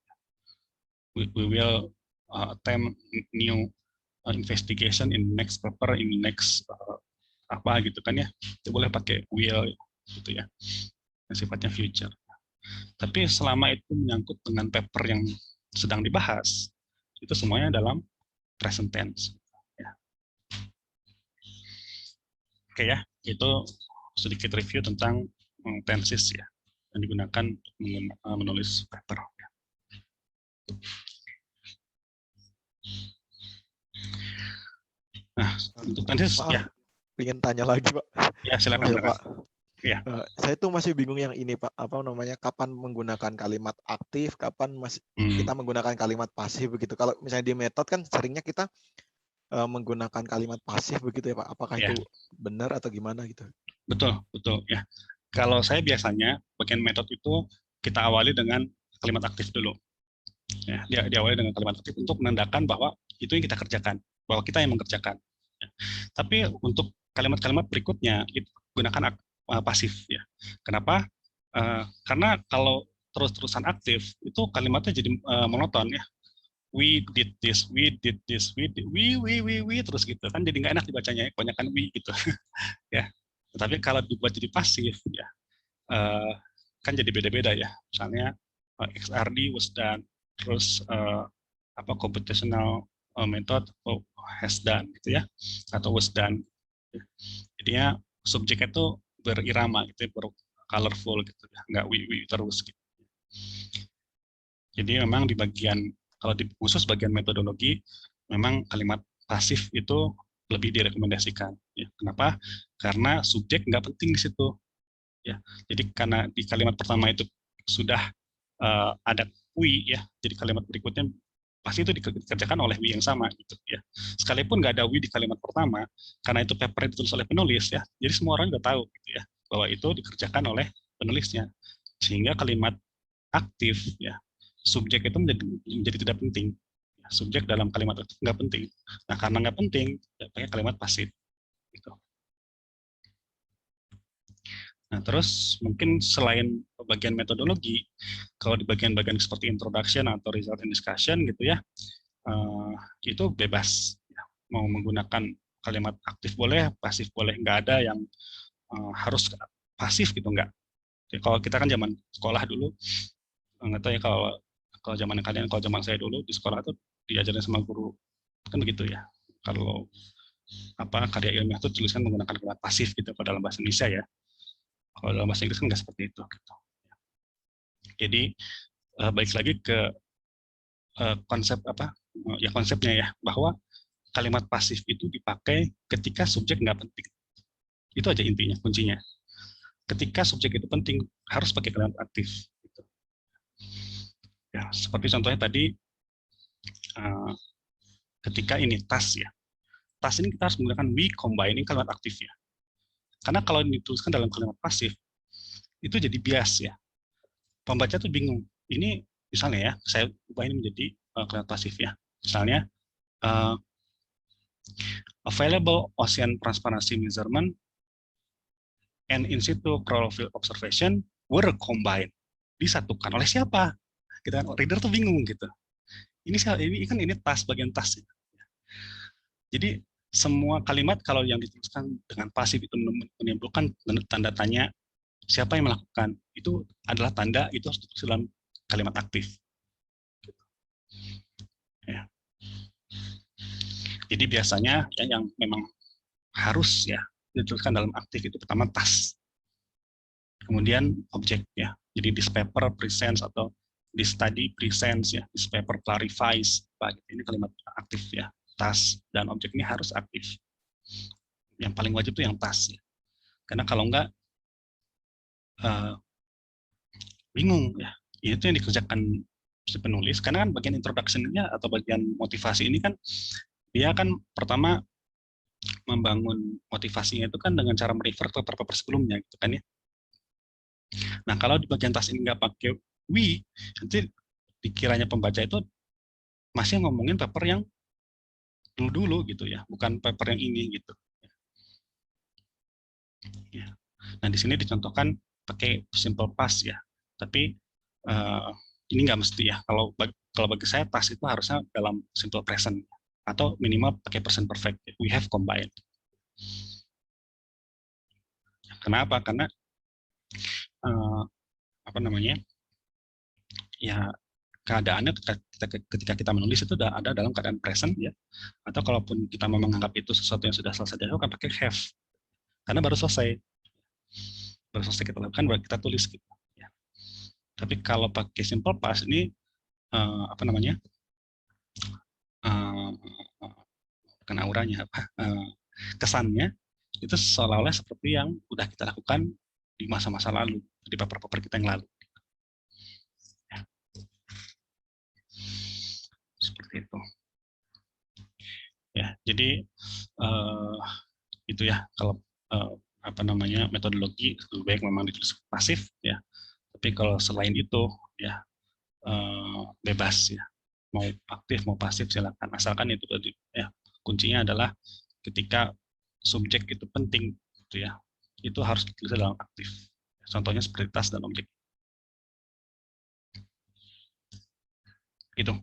We will attempt new investigation in next paper, in next apa gitu kan ya, itu boleh pakai will gitu ya, yang sifatnya future. Tapi selama itu menyangkut dengan paper yang sedang dibahas, itu semuanya dalam present tense. Ya. Oke ya, itu sedikit review tentang tenses ya, yang digunakan untuk menulis paper. Ya. Nah, untuk tenses ya. Ingin tanya lagi Pak. Ya silakan ya, Pak. Ya. Saya tuh masih bingung yang ini Pak, apa namanya, kapan menggunakan kalimat aktif, kapan kita menggunakan kalimat pasif begitu. Kalau misalnya di metode kan seringnya kita menggunakan kalimat pasif begitu ya Pak. Apakah itu benar atau gimana gitu? Betul ya. Kalau saya biasanya bagian metode itu kita awali dengan kalimat aktif dulu. Ya, diawali dengan kalimat aktif untuk menandakan bahwa itu yang kita kerjakan, bahwa kita yang mengerjakan. Ya. Tapi untuk kalimat-kalimat berikutnya itu gunakan pasif ya. Kenapa? Karena kalau terus-terusan aktif itu kalimatnya jadi monoton ya. We did this, we did this, we terus gitu kan, jadi nggak enak dibacanya, kebanyakan we gitu ya. Tapi kalau dibuat jadi pasif ya kan jadi beda-beda ya. Misalnya XRD was done, terus computational method has done gitu ya, atau was done. Jadinya subjeknya itu berirama gitu, colorful gitu ya, nggak we terus gitu. Jadi memang di bagian, kalau di khusus bagian metodologi, memang kalimat pasif itu lebih direkomendasikan. Ya. Kenapa? Karena subjek nggak penting di situ. Ya. Jadi karena di kalimat pertama itu sudah ada we, ya, jadi kalimat berikutnya pasti itu dikerjakan oleh we yang sama gitu ya. Sekalipun nggak ada we di kalimat pertama, karena itu paper ditulis oleh penulis ya, jadi semua orang udah tahu gitu ya bahwa itu dikerjakan oleh penulisnya, sehingga kalimat aktif ya, subjek itu menjadi tidak penting. Subjek dalam kalimat itu nggak penting. Nah karena nggak penting, ya pakai kalimat pasif gitu. Nah, terus mungkin selain bagian metodologi, kalau di bagian-bagian seperti introduction atau result and discussion gitu ya, itu bebas. Ya. Mau menggunakan kalimat aktif boleh, pasif boleh, nggak ada yang harus pasif gitu, nggak. Jadi, kalau kita kan zaman sekolah dulu, nggak tahu ya kalau zaman kalian, kalau zaman saya dulu di sekolah itu diajarin sama guru kan begitu ya. Kalau karya ilmiah itu tulisan menggunakan kalimat pasif gitu kalau dalam bahasa Indonesia ya. Kalau dalam bahasa Inggris kan nggak seperti itu. Gitu. Jadi balik lagi ke konsep konsepnya ya, bahwa kalimat pasif itu dipakai ketika subjek nggak penting. Itu aja intinya, kuncinya. Ketika subjek itu penting, harus pakai kalimat aktif. Gitu. Ya, seperti contohnya tadi, ketika ini tas ya. Tas ini kita harus menggunakan we combining kalimat aktif ya. Karena kalau dituliskan dalam kalimat pasif, itu jadi bias ya. Pembaca tuh bingung. Ini misalnya ya, saya ubah ini menjadi kalimat pasif ya. Misalnya, available ocean transparency measurement and in situ chlorophyll observation were combined. Disatukan oleh siapa? Kita reader tuh bingung gitu. Ini kan ini tas, bagian tas. Jadi semua kalimat kalau yang dituliskan dengan pasif itu menimbulkan tanda tanya siapa yang melakukan, itu adalah tanda itu harus ditulis dalam kalimat aktif. Ya. Jadi biasanya ya, yang memang harus ya dituliskan dalam aktif itu pertama tas, kemudian objek ya. Jadi this paper presents atau this study presents ya, this paper clarifies. Ini kalimat aktif ya, tas dan objek ini harus aktif. Yang paling wajib itu yang tas ya. Karena kalau enggak bingung ya. Itu yang dikerjakan si penulis, karena kan bagian introduction-nya atau bagian motivasi ini kan dia kan pertama membangun motivasinya itu kan dengan cara merefer ke paper sebelumnya gitu kan ya. Nah kalau di bagian tas ini nggak pakai we, nanti dikiranya pembaca itu masih ngomongin paper yang dulu-dulu gitu ya, bukan paper yang ini gitu. Ya. Nah di sini dicontohkan pakai simple past ya, tapi ini nggak mesti ya. Kalau bagi saya past itu harusnya dalam simple present atau minimal pakai present perfect. We have combined. Kenapa? Karena ya keadaannya ketika kita menulis itu udah ada dalam keadaan present ya, atau kalaupun kita mau menganggap itu sesuatu yang sudah selesai dilakukan pakai have, karena baru selesai kita lakukan, baru kita tulis gitu ya. Tapi kalau pakai simple past ini bukan auranya kesannya itu seolah-olah seperti yang udah kita lakukan di masa-masa lalu, di paper-paper kita yang lalu. Seperti itu. Ya, jadi itu ya kalau metodologi lebih baik memang ditulis pasif ya. Tapi kalau selain itu ya bebas ya. Mau aktif mau pasif silakan, asalkan itu tadi ya. Kuncinya adalah ketika subjek itu penting gitu ya. Itu harus ditulis dalam aktif. Contohnya seperti tas dan objek. Gitu.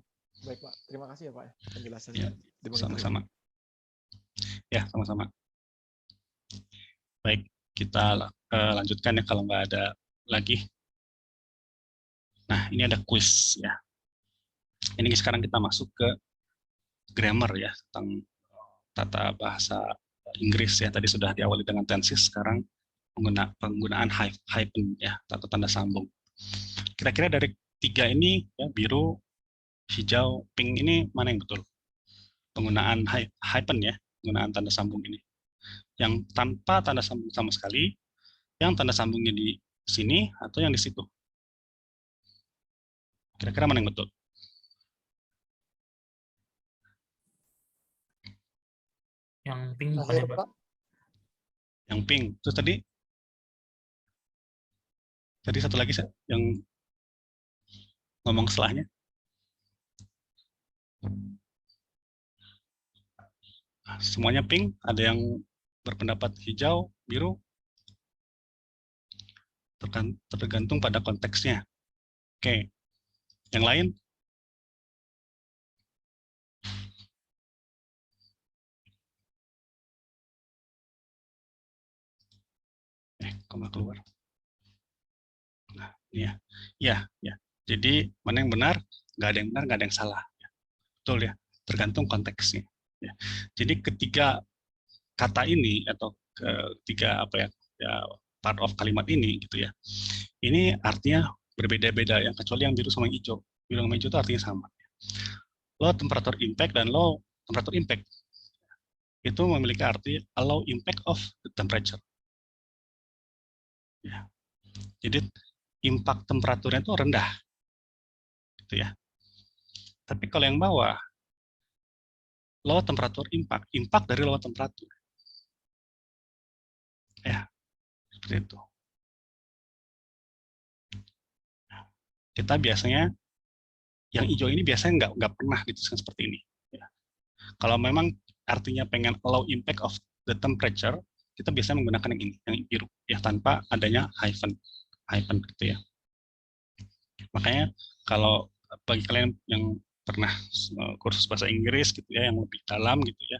Baik Pak, terima kasih ya Pak penjelasannya. Ya, sama-sama. Ya, sama-sama. Baik, kita lanjutkan ya kalau nggak ada lagi. Nah, ini ada quiz ya. Ini sekarang kita masuk ke grammar ya, tentang tata bahasa Inggris ya. Tadi sudah diawali dengan tenses, sekarang penggunaan hyphen ya, atau tanda sambung. Kira-kira dari tiga ini ya, biru, hijau, pink, ini mana yang betul? Penggunaan hyphen ya. penggunaan tanda sambung ini. Yang tanpa tanda sambung sama sekali, yang tanda sambungnya di sini atau yang di situ. Kira-kira mana yang betul? Yang pink bukan ya, Pak? Yang pink. Terus tadi satu lagi yang ngomong setelahnya. Semuanya pink, ada yang berpendapat hijau, biru, tergantung pada konteksnya. Oke, yang lain? Kok nggak keluar? Nah, ya, ya. Jadi mana yang benar? Nggak ada yang benar, nggak ada yang salah. Betul ya, tergantung konteksnya. Ya. Jadi ketiga kata ini atau ketiga part of kalimat ini gitu ya, ini artinya berbeda-beda ya, kecuali yang biru sama yang hijau. Biru sama hijau itu artinya sama. Low temperature impact dan low temperature impact itu memiliki arti low impact of the temperature. Ya. Jadi impact temperaturnya itu rendah, gitu ya. Tapi kalau yang bawah low temperature impact dari low temperature. Ya, seperti itu. Kita biasanya yang hijau ini biasanya nggak pernah dituliskan seperti ini. Ya. Kalau memang artinya pengen low impact of the temperature, kita biasanya menggunakan yang ini, yang biru, ya tanpa adanya hyphen gitu ya. Makanya kalau bagi kalian yang pernah kursus bahasa Inggris gitu ya, yang lebih dalam gitu ya,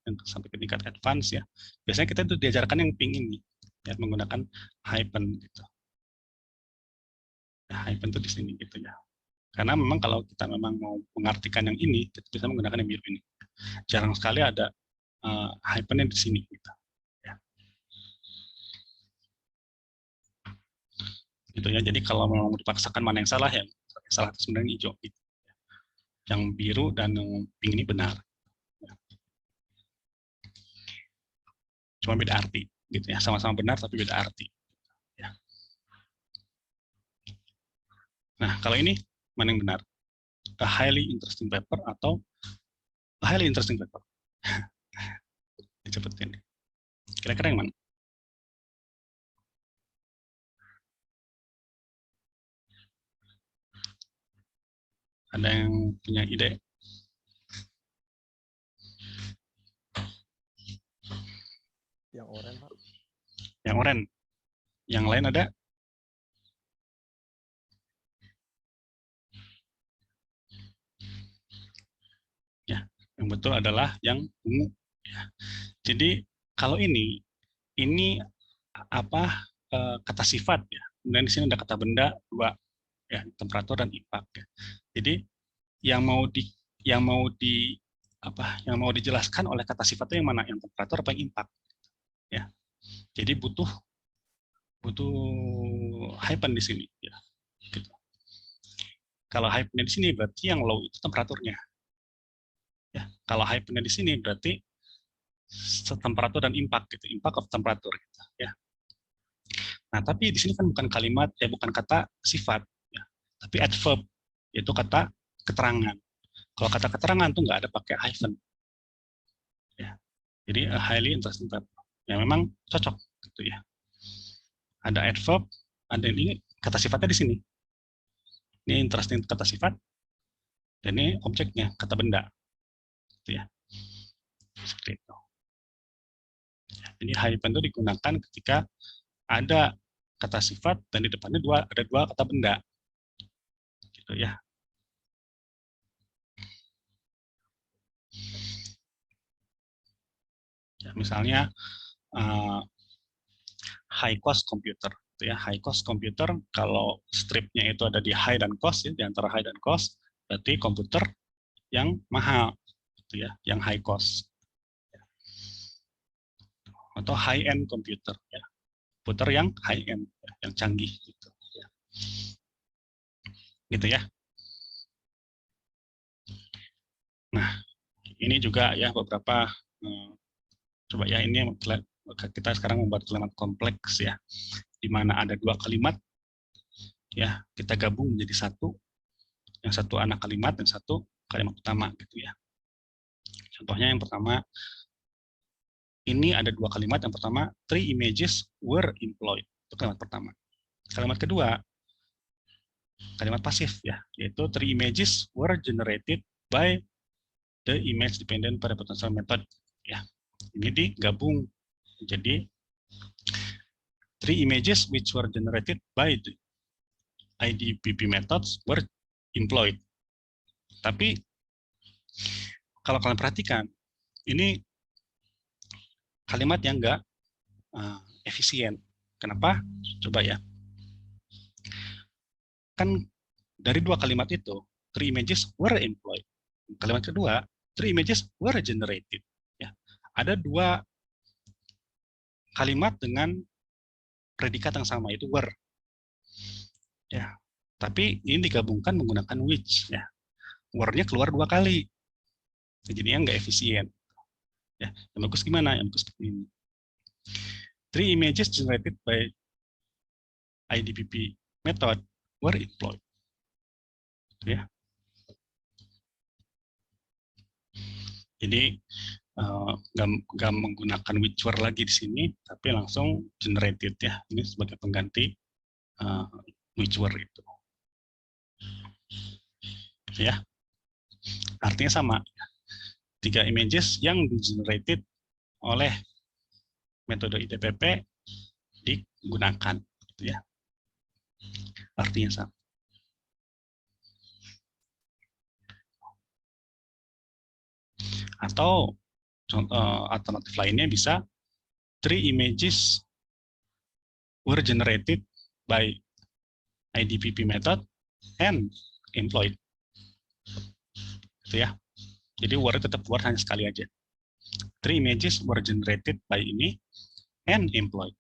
yang sampai ke tingkat advance ya, biasanya kita itu diajarkan yang pink ini, ya menggunakan hyphen gitu. Nah, hyphen itu di sini gitu ya. Karena memang kalau kita memang mau mengartikan yang ini, kita bisa menggunakan yang biru ini. Jarang sekali ada hyphen-nya di sini gitu. Ya. Gitu ya. Jadi kalau memang dipaksakan mana yang salah ya, salah sebenarnya hijau. Gitu. Yang biru dan yang pink ini benar. Ya. Cuma beda arti gitu ya. Sama-sama benar tapi beda arti. Ya. Nah, kalau ini mana yang benar? A highly interesting paper atau a highly interesting paper? Dicepetin. Kira-kira yang mana? Ada yang punya ide? Yang oranye, Pak. Yang oranye. Yang lain ada? Ya, yang betul adalah yang ungu. Ya. Jadi kalau ini apa kata sifat ya. Kemudian di sini ada kata benda dua ya, temperatur dan impact ya. Jadi yang mau dijelaskan oleh kata sifat itu yang mana? Yang temperatur apa yang impact? Ya. Jadi butuh hyphen di sini ya. Gitu. Kalau hyphen di sini berarti yang low itu temperaturnya. Ya, kalau hyphen di sini berarti temperatur dan impact gitu, impact of temperature gitu, ya. Nah, tapi di sini kan bukan kalimat bukan kata sifat ya, tapi adverb, yaitu kata keterangan. Kalau kata keterangan tuh nggak ada pakai hyphen. Ya. Jadi a highly interesting paper. Ya memang cocok gitu ya. Ada adverb, ada ini kata sifatnya di sini. Ini interesting kata sifat, dan ini objeknya kata benda. Gitu ya. Seperti itu. Jadi hyphen itu digunakan ketika ada kata sifat dan di depannya ada dua kata benda. Gitu ya. Ya, misalnya high cost computer, gitu ya. High cost computer kalau stripnya itu ada di high dan cost ya, di antara high dan cost, berarti komputer yang mahal, gitu ya, yang high cost. Atau high end computer ya. Komputer yang high end, ya, yang canggih gitu ya. Gitu ya. Nah, ini juga ya beberapa Coba ya, ini kita sekarang membuat kalimat kompleks ya, di mana ada 2 kalimat ya, kita gabung menjadi satu, yang satu anak kalimat dan satu kalimat utama gitu ya. Contohnya yang pertama, ini ada 2 kalimat. Yang pertama, 3 images were employed. Itu kalimat pertama. Kalimat kedua, kalimat pasif ya, yaitu 3 images were generated by the image dependent potential method ya. Ini digabung jadi 3 images which were generated by the IDPP methods were employed. Tapi kalau kalian perhatikan, ini kalimat yang enggak efisien. Kenapa? Coba ya. Kan dari 2 kalimat itu, 3 images were employed. Kalimat kedua, 3 images were generated. Ya. Ada 2 kalimat dengan predikat yang sama, itu were. Ya. Tapi ini digabungkan menggunakan which. Ya. Were-nya keluar 2 kali. Jadinya nggak efisien. Ya. Yang bagus gimana? Yang bagus seperti ini. 3 images generated by IDPP method were employed. Ya. Jadi nggak menggunakan which were lagi di sini, tapi langsung generated ya. Ini sebagai pengganti which were itu. Ya, artinya sama. 3 images yang di-generated oleh metode IDPP digunakan, gitu ya. Artinya sama. Atau alternatif lainnya bisa 3 images were generated by IDPP method and employed. Gitu ya. Jadi were tetap keluar hanya sekali aja. 3 images were generated by ini and employed.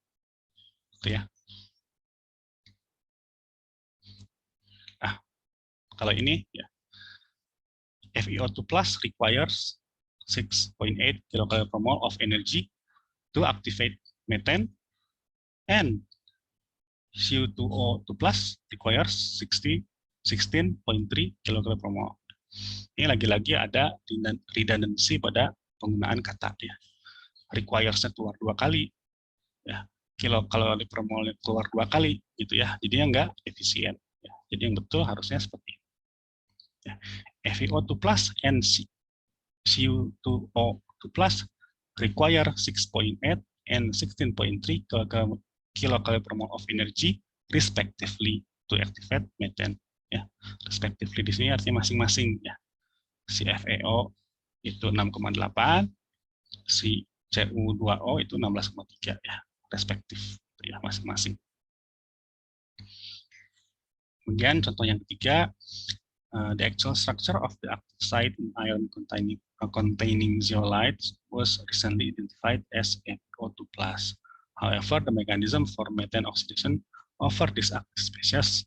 Gitu ya. Nah, kalau ini ya, FeO2 plus requires 6.8 kcal per mole of energy to activate methane, and CO2O2 plus requires 16.3 kcal per mole. Ini lagi-lagi ada redundancy pada penggunaan kata ya. Requires-nya keluar 2 kali, ya. Kalau per mole keluar 2 kali, gitu ya. Jadinya nggak efisien. Ya. Jadi yang betul harusnya seperti ini. Ya. FeO2 plus and CO2O2 plus require 6.8 and 16.3 kcal per mole of energy respectively to activate methane. Ya, respectively di sini artinya masing-masing ya. Si FeO itu 6,8, si CU2O itu 16,3 ya, respektif ya masing-masing. Kemudian contoh yang ketiga, the actual structure of the active site in ion containing zeolites was recently identified as FeO2+. However, the mechanism for methane oxidation over this active species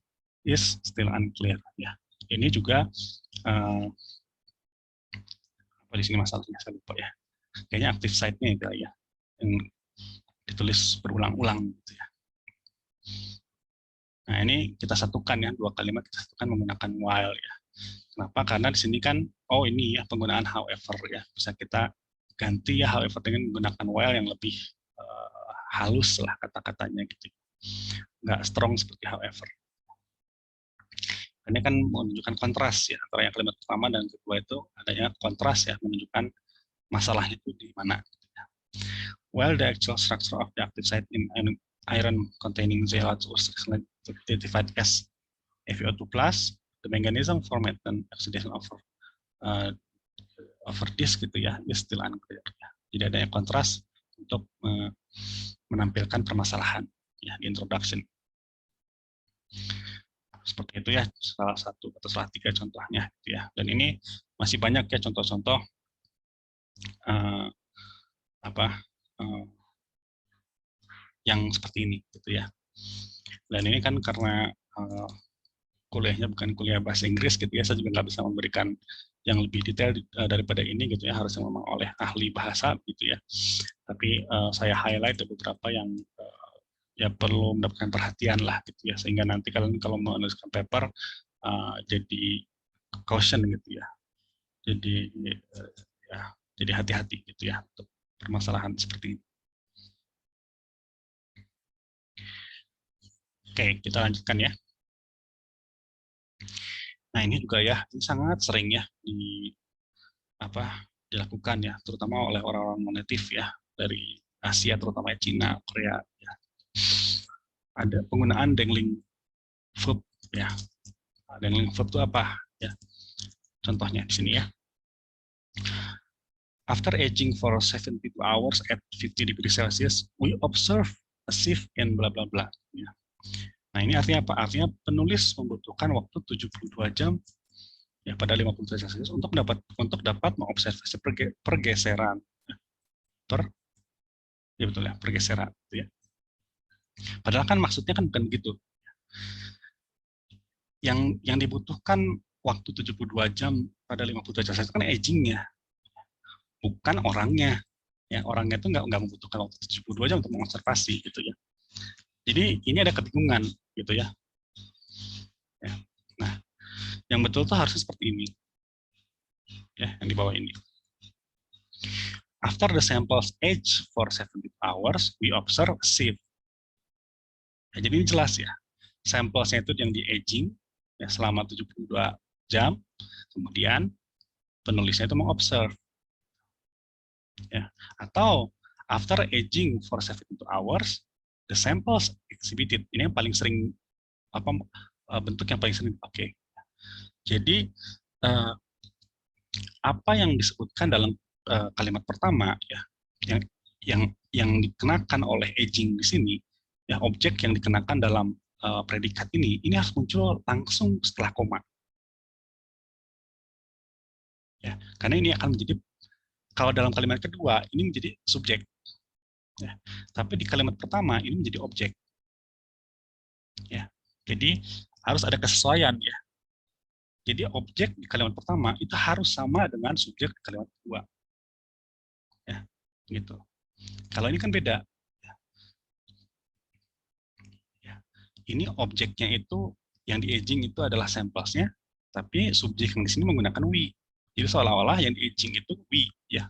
is still unclear. Ya, ini juga apa di sini masalahnya saya lupa ya. Kayaknya active site-nya ya, yang ditulis berulang-ulang gitu ya. Nah, ini kita satukan ya, 2 kalimat kita satukan menggunakan while ya. Kenapa? Karena di sini kan, oh ini ya penggunaan however ya, bisa kita ganti ya however dengan menggunakan while yang lebih halus lah kata-katanya gitu. Nggak strong seperti however. Ini kan menunjukkan kontras ya antara yang kalimat pertama dan kedua, itu adanya kontras ya, menunjukkan masalah itu di mana. While the actual structure of the active site in iron containing zeolites was identified as FeO2+, the mechanism for methane oxidation over this gitu ya is still unclear. Ya. Jadi adanya kontras untuk menampilkan permasalahan ya di introduction. Seperti itu ya, salah satu atau salah 3 contohnya gitu ya. Dan ini masih banyak ya contoh-contoh yang seperti ini gitu ya. Dan ini kan karena kuliahnya bukan kuliah bahasa Inggris gitu ya, saya juga nggak bisa memberikan yang lebih detail daripada ini gitu ya, harusnya memang oleh ahli bahasa gitu ya. Tapi saya highlight beberapa yang ya perlu mendapatkan perhatian lah gitu ya, sehingga nanti kalian kalau menuliskan paper jadi caution gitu ya, jadi hati-hati gitu ya untuk permasalahan seperti ini. Oke, kita lanjutkan ya. Nah ini juga ya, ini sangat sering ya dilakukan ya, terutama oleh orang-orang native ya dari Asia, terutama Cina, Korea. Ya. Ada penggunaan dangling verb ya. Dangling verb itu apa? Ya. Contohnya di sini ya. After aging for 72 hours at 50 degrees Celsius, we observe a shift in bla bla bla. Ya. Nah ini artinya apa? Artinya penulis membutuhkan waktu 72 jam ya pada 50 derajat Celcius untuk dapat mengobservasi pergeseran ya betul ya, pergeseran gitu ya. Padahal kan maksudnya kan bukan begitu. Yang dibutuhkan waktu 72 jam pada 50 derajat Celcius kan aging-nya, bukan orangnya. Ya, orangnya itu nggak membutuhkan waktu 72 jam untuk mengobservasi gitu ya. Jadi ini ada kebingungan gitu ya. Nah, yang betul tuh harusnya seperti ini. Ya, yang di bawah ini. After the samples age for 70 hours, we observe a shift. Ya, jadi ini jelas ya. Sampelsnya itu yang di aging ya, selama 72 jam, kemudian penulisnya itu mengobserve. Ya. Atau after aging for 72 hours, the samples exhibited. Ini yang paling sering bentuk yang paling sering dipakai. Jadi apa yang disebutkan dalam kalimat pertama ya, yang dikenakan oleh aging di sini, ya objek yang dikenakan dalam predikat ini harus muncul langsung setelah koma. Ya, karena ini akan menjadi, kalau dalam kalimat kedua ini menjadi subjek. Ya, tapi di kalimat pertama ini menjadi objek. Ya, jadi harus ada kesesuaian ya. Jadi objek di kalimat pertama itu harus sama dengan subjek di kalimat kedua. Ya, gitu. Kalau ini kan beda. Ya. Ini objeknya itu yang di aging itu adalah samplesnya, tapi subjek yang di sini menggunakan we. Jadi seolah-olah yang di aging itu we, ya.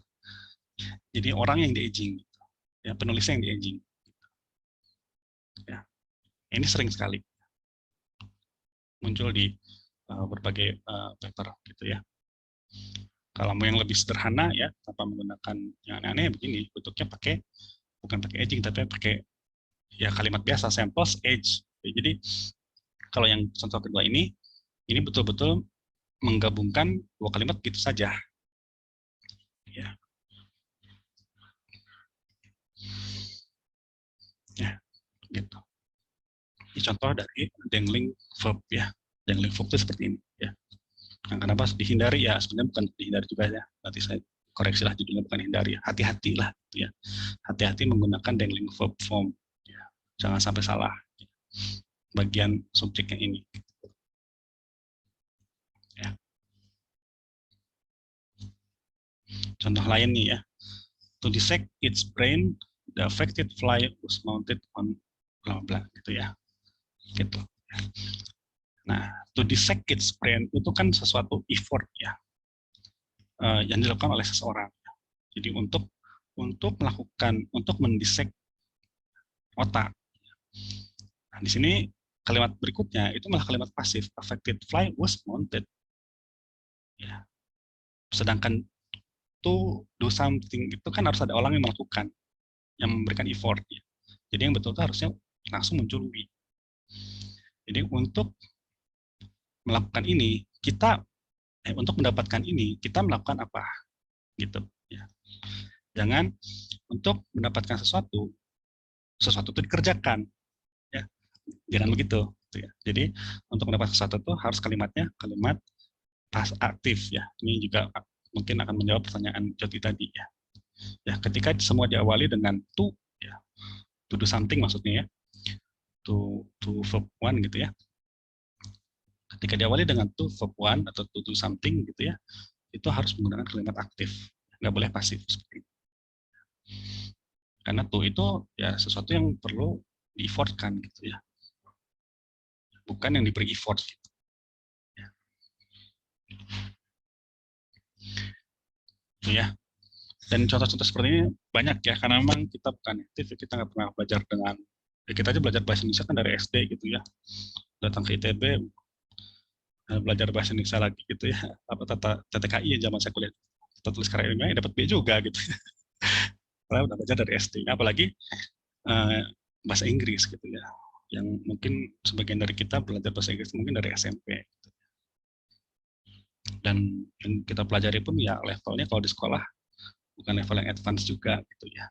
Jadi orang yang di aging, ya penulisnya yang di aging. Ya. Ini sering sekali muncul di berbagai paper gitu ya. Kalau mau yang lebih sederhana ya, tanpa menggunakan yang aneh-aneh begini, bentuknya bukan pakai aging tapi pakai ya kalimat biasa, samples age. Jadi kalau yang contoh kedua ini betul-betul menggabungkan dua kalimat gitu saja. Ya. Ya, gitu. Ini contoh dari dangling verb ya. Dangling verb itu seperti ini ya. Nah, kenapa dihindari ya? Sebenarnya bukan dihindari juga ya. Nanti saya koreksi lah judulnya, bukan hindari ya. Hati-hati lah ya. Hati-hati menggunakan dangling verb form ya. Jangan sampai salah ya. Bagian subjeknya ini. Ya. Contoh lain nih ya. To dissect its brain, the affected fly was mounted on bla bla gitu ya. Gitu. Nah, to dissect its brain itu kan sesuatu effort ya, yang dilakukan oleh seseorang. Jadi untuk mendissect otak. Nah, di sini kalimat berikutnya itu malah kalimat pasif, affected fly was mounted. Ya. Sedangkan to do something itu kan harus ada orang yang melakukan, yang memberikan effort. Ya. Jadi yang betul itu harusnya langsung muncul we. Jadi untuk melakukan ini untuk mendapatkan ini kita melakukan apa gitu ya. Jangan untuk mendapatkan sesuatu itu dikerjakan ya, jangan begitu gitu ya. Jadi untuk mendapatkan sesuatu itu harus kalimatnya kalimat pas aktif ya. Ini juga mungkin akan menjawab pertanyaan Jody tadi ya. Ya, ketika semua diawali dengan to ya, to do something maksudnya ya, to verb one gitu ya. Ketika diawali dengan to, verb one atau to do something gitu ya, itu harus menggunakan kalimat aktif, nggak boleh pasif seperti itu. Karena to itu ya sesuatu yang perlu di-effortkan gitu ya, bukan yang diberi effort. Gitu. Ya. Itu ya. Dan contoh-contoh seperti ini banyak ya, karena memang kita bukan aktif, kita nggak pernah belajar dengan, ya kita aja belajar bahasa Indonesia kan dari SD gitu ya, datang ke ITB, belajar bahasa Indonesia lagi gitu ya, apa TTKI ya zaman saya kuliah, kita tulis karya ilmiah dapat B juga gitu. Karena udah belajar dari SD, apalagi bahasa Inggris gitu ya, yang mungkin sebagian dari kita belajar bahasa Inggris mungkin dari SMP. Gitu. Dan yang kita pelajari pun ya levelnya kalau di sekolah bukan level yang advance juga gitu ya.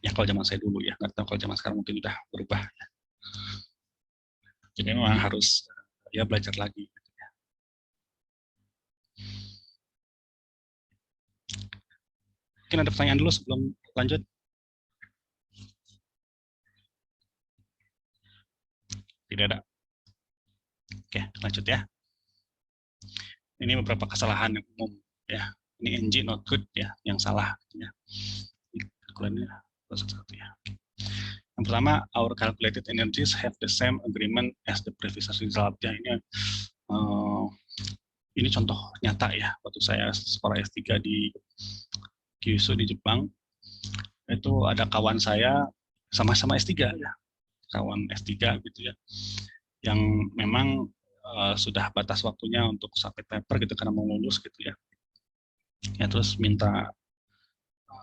Ya kalau zaman saya dulu ya, nggak tahu kalau zaman sekarang mungkin udah berubah. Ya. Jadi memang harus ya belajar lagi. Gitu ya. Mungkin ada pertanyaan dulu sebelum lanjut. Tidak ada. Oke, lanjut ya. Ini beberapa kesalahan yang umum ya. Ini NG not good ya, yang salah ya. Satu ya. Yang pertama, our calculated energies have the same agreement as the previous result. Ya, ini contoh nyata ya. Waktu saya sekolah S3 di Kyushu di Jepang, itu ada kawan saya sama-sama S3 ya, kawan S3 gitu ya, yang memang sudah batas waktunya untuk submit paper gitu karena mau lulus gitu ya. Ya terus minta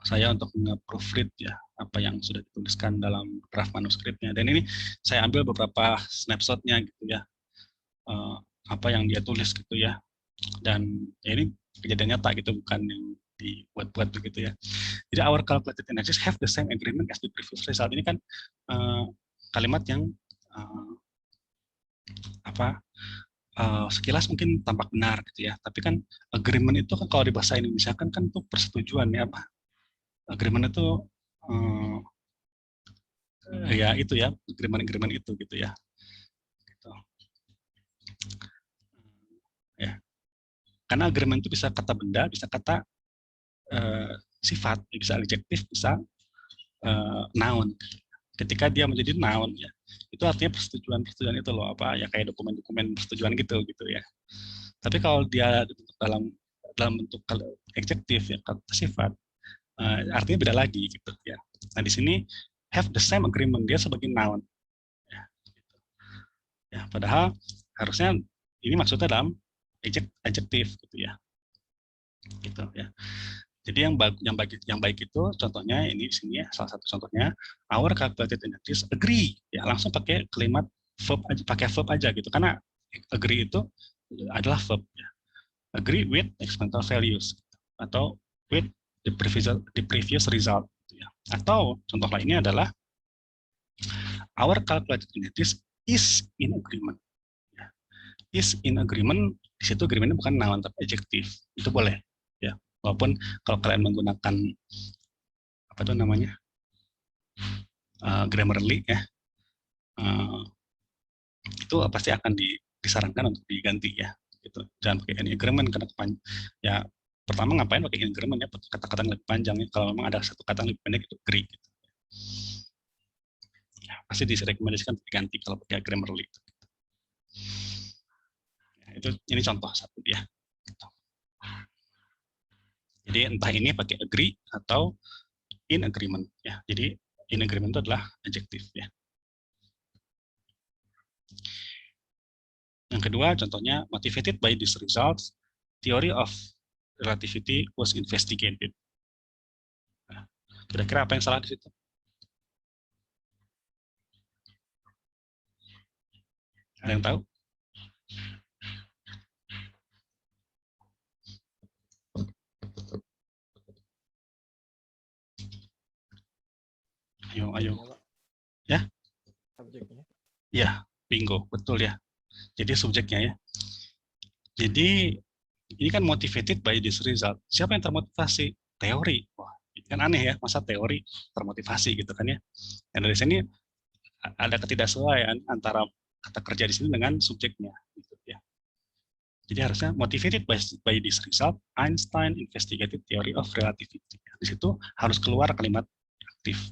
saya untuk nge-proofread ya apa yang sudah dituliskan dalam draft manuskripnya, dan ini saya ambil beberapa snapshotnya gitu ya, apa yang dia tulis gitu ya, dan ya ini kejadian nyata gitu, bukan yang dibuat-buat begitu ya. Jadi our calculated energies have the same agreement as the previous result. Ini kan kalimat yang sekilas mungkin tampak benar gitu ya, tapi kan agreement itu kan kalau di bahasa Indonesia kan itu persetujuan ya, apa agreement itu ya itu ya, agreement itu gitu ya. Gitu. Ya. Karena agreement itu bisa kata benda, bisa kata sifat, bisa adjektif, bisa noun. Ketika dia menjadi noun ya, itu artinya persetujuan itu loh, apa ya, kayak dokumen-dokumen persetujuan gitu ya. Tapi kalau dia dalam bentuk adjektif ya, kata sifat, artinya beda lagi gitu ya. Nah di sini have the same agreement, dia sebagai noun ya, gitu. Ya, padahal harusnya ini maksudnya dalam adjektif gitu ya, gitu ya. Jadi yang baik itu contohnya ini di sini ya, salah satu contohnya our calculated energies agree ya, langsung pakai kalimat verb aja, pakai verb aja gitu, karena agree itu adalah verb ya. Agree with experimental values atau with the previous result gitu ya. Atau contoh lainnya adalah our calculated energies is in agreement ya. Is in agreement, di situ agreement bukan noun tapi adjektif, itu boleh ya. Walaupun kalau kalian menggunakan apa itu namanya Grammarly ya, itu pasti akan disarankan untuk diganti ya. Gitu. Jangan pakai any agreement karena ya pertama ngapain pakai any agreement ya, kata-kata yang lebih panjang ya. Kalau memang ada satu kata yang lebih pendek itu agree. Gitu. Ya, pasti direkomendasikan diganti kalau pakai Grammarly. Ya, ini contoh satu ya. Gitu. Jadi entah ini pakai agree atau in agreement ya. Jadi in agreement itu adalah adjektif ya. Yang kedua contohnya, motivated by these results, theory of relativity was investigated. Nah, kira-kira apa yang salah di situ? Ada yang tahu? Ayo. Ya? Subjeknya. Ya, bingo, betul ya. Jadi subjeknya ya. Jadi ini kan motivated by this result. Siapa yang termotivasi? Teori. Wah, kan aneh ya, masa teori termotivasi gitu kan ya. Dan dari sini ada ketidaksesuaian antara kata kerja di sini dengan subjeknya, gitu ya. Jadi harusnya motivated by this result, Einstein investigated theory of relativity. Di situ harus keluar kalimat aktif.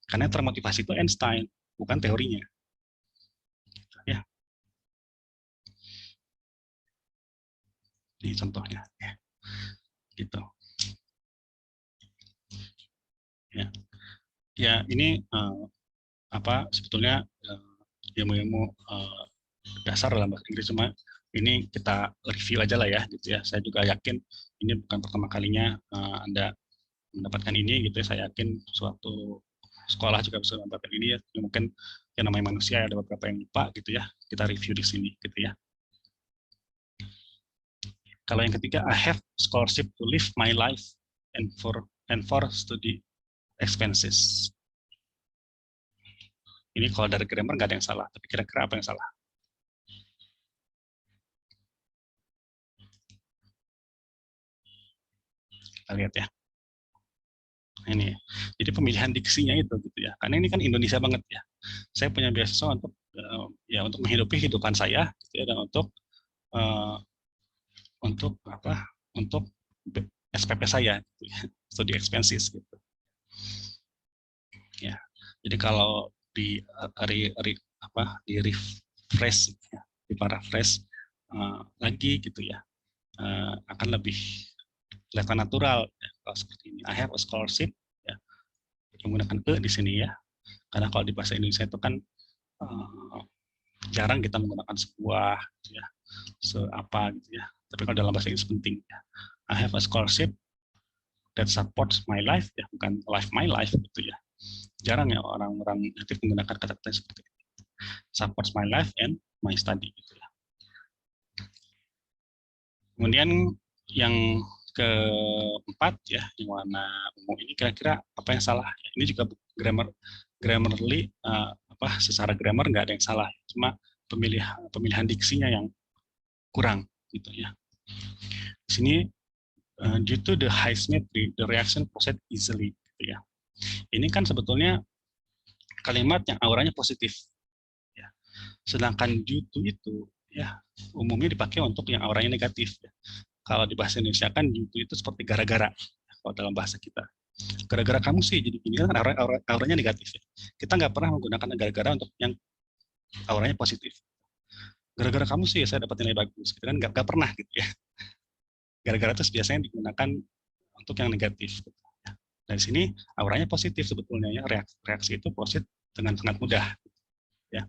Karena yang termotivasi itu Einstein, bukan teorinya. Ya. Ini contohnya. Ya. Gitu. Ya, ini sebetulnya ilmu-ilmu dasar dalam bahasa Inggris, cuma ini kita review aja lah ya, gitu ya. Saya juga yakin ini bukan pertama kalinya Anda mendapatkan ini, gitu ya. Saya yakin suatu sekolah juga bisa mendapatkan ini ya. Mungkin yang namanya manusia ada beberapa yang lupa, gitu ya. Kita review di sini, gitu ya. Kalau yang ketiga, I have scholarship to live my life and for study expenses. Ini kalau dari grammar nggak ada yang salah, tapi kira-kira apa yang salah? Kita lihat ya. Ini, jadi pemilihan diksinya itu, gitu ya. Karena ini kan Indonesia banget ya. Saya punya beasiswa untuk untuk menghidupi kehidupan saya, gitu ya, dan untuk SPP saya, gitu ya, studi expenses, gitu. Ya, jadi kalau di refresh, ya, di paraphrase lagi, gitu ya, akan lebih kelihatan natural ya, kalau seperti ini. I have a scholarship, ya, menggunakan di sini ya, karena kalau di bahasa Indonesia itu kan jarang kita menggunakan sebuah, gitu ya, seapa, gitu ya. Tapi kalau dalam bahasa Inggris penting ya. I have a scholarship that supports my life, ya, bukan life my life, gitu ya. Jarang ya orang-orang native menggunakan kata-kata seperti itu. Supports my life and my study, gitu ya. Kemudian yang keempat ya, yang warna ungu ini kira-kira apa yang salah? Ini juga grammarly secara grammar nggak ada yang salah, cuma pemilihan diksinya yang kurang, gitu ya. Di sini due to the high symmetry, the reaction proceed easily, gitu ya. Ini kan sebetulnya kalimat yang auranya positif, ya. Sedangkan due to itu ya umumnya dipakai untuk yang auranya negatif. Ya. Kalau di bahasa Indonesia kan due to itu seperti gara-gara. Kalau dalam bahasa kita, gara-gara kamu sih jadi gini kan auranya negatif. Ya. Kita nggak pernah menggunakan gara-gara untuk yang auranya positif. Gara-gara kamu sih saya dapat nilai bagus, gitu kan nggak pernah gitu ya. Gara-gara itu biasanya digunakan untuk yang negatif. Gitu. Dari sini auranya positif sebetulnya ya, reaksi itu positif dengan sangat mudah. Ya.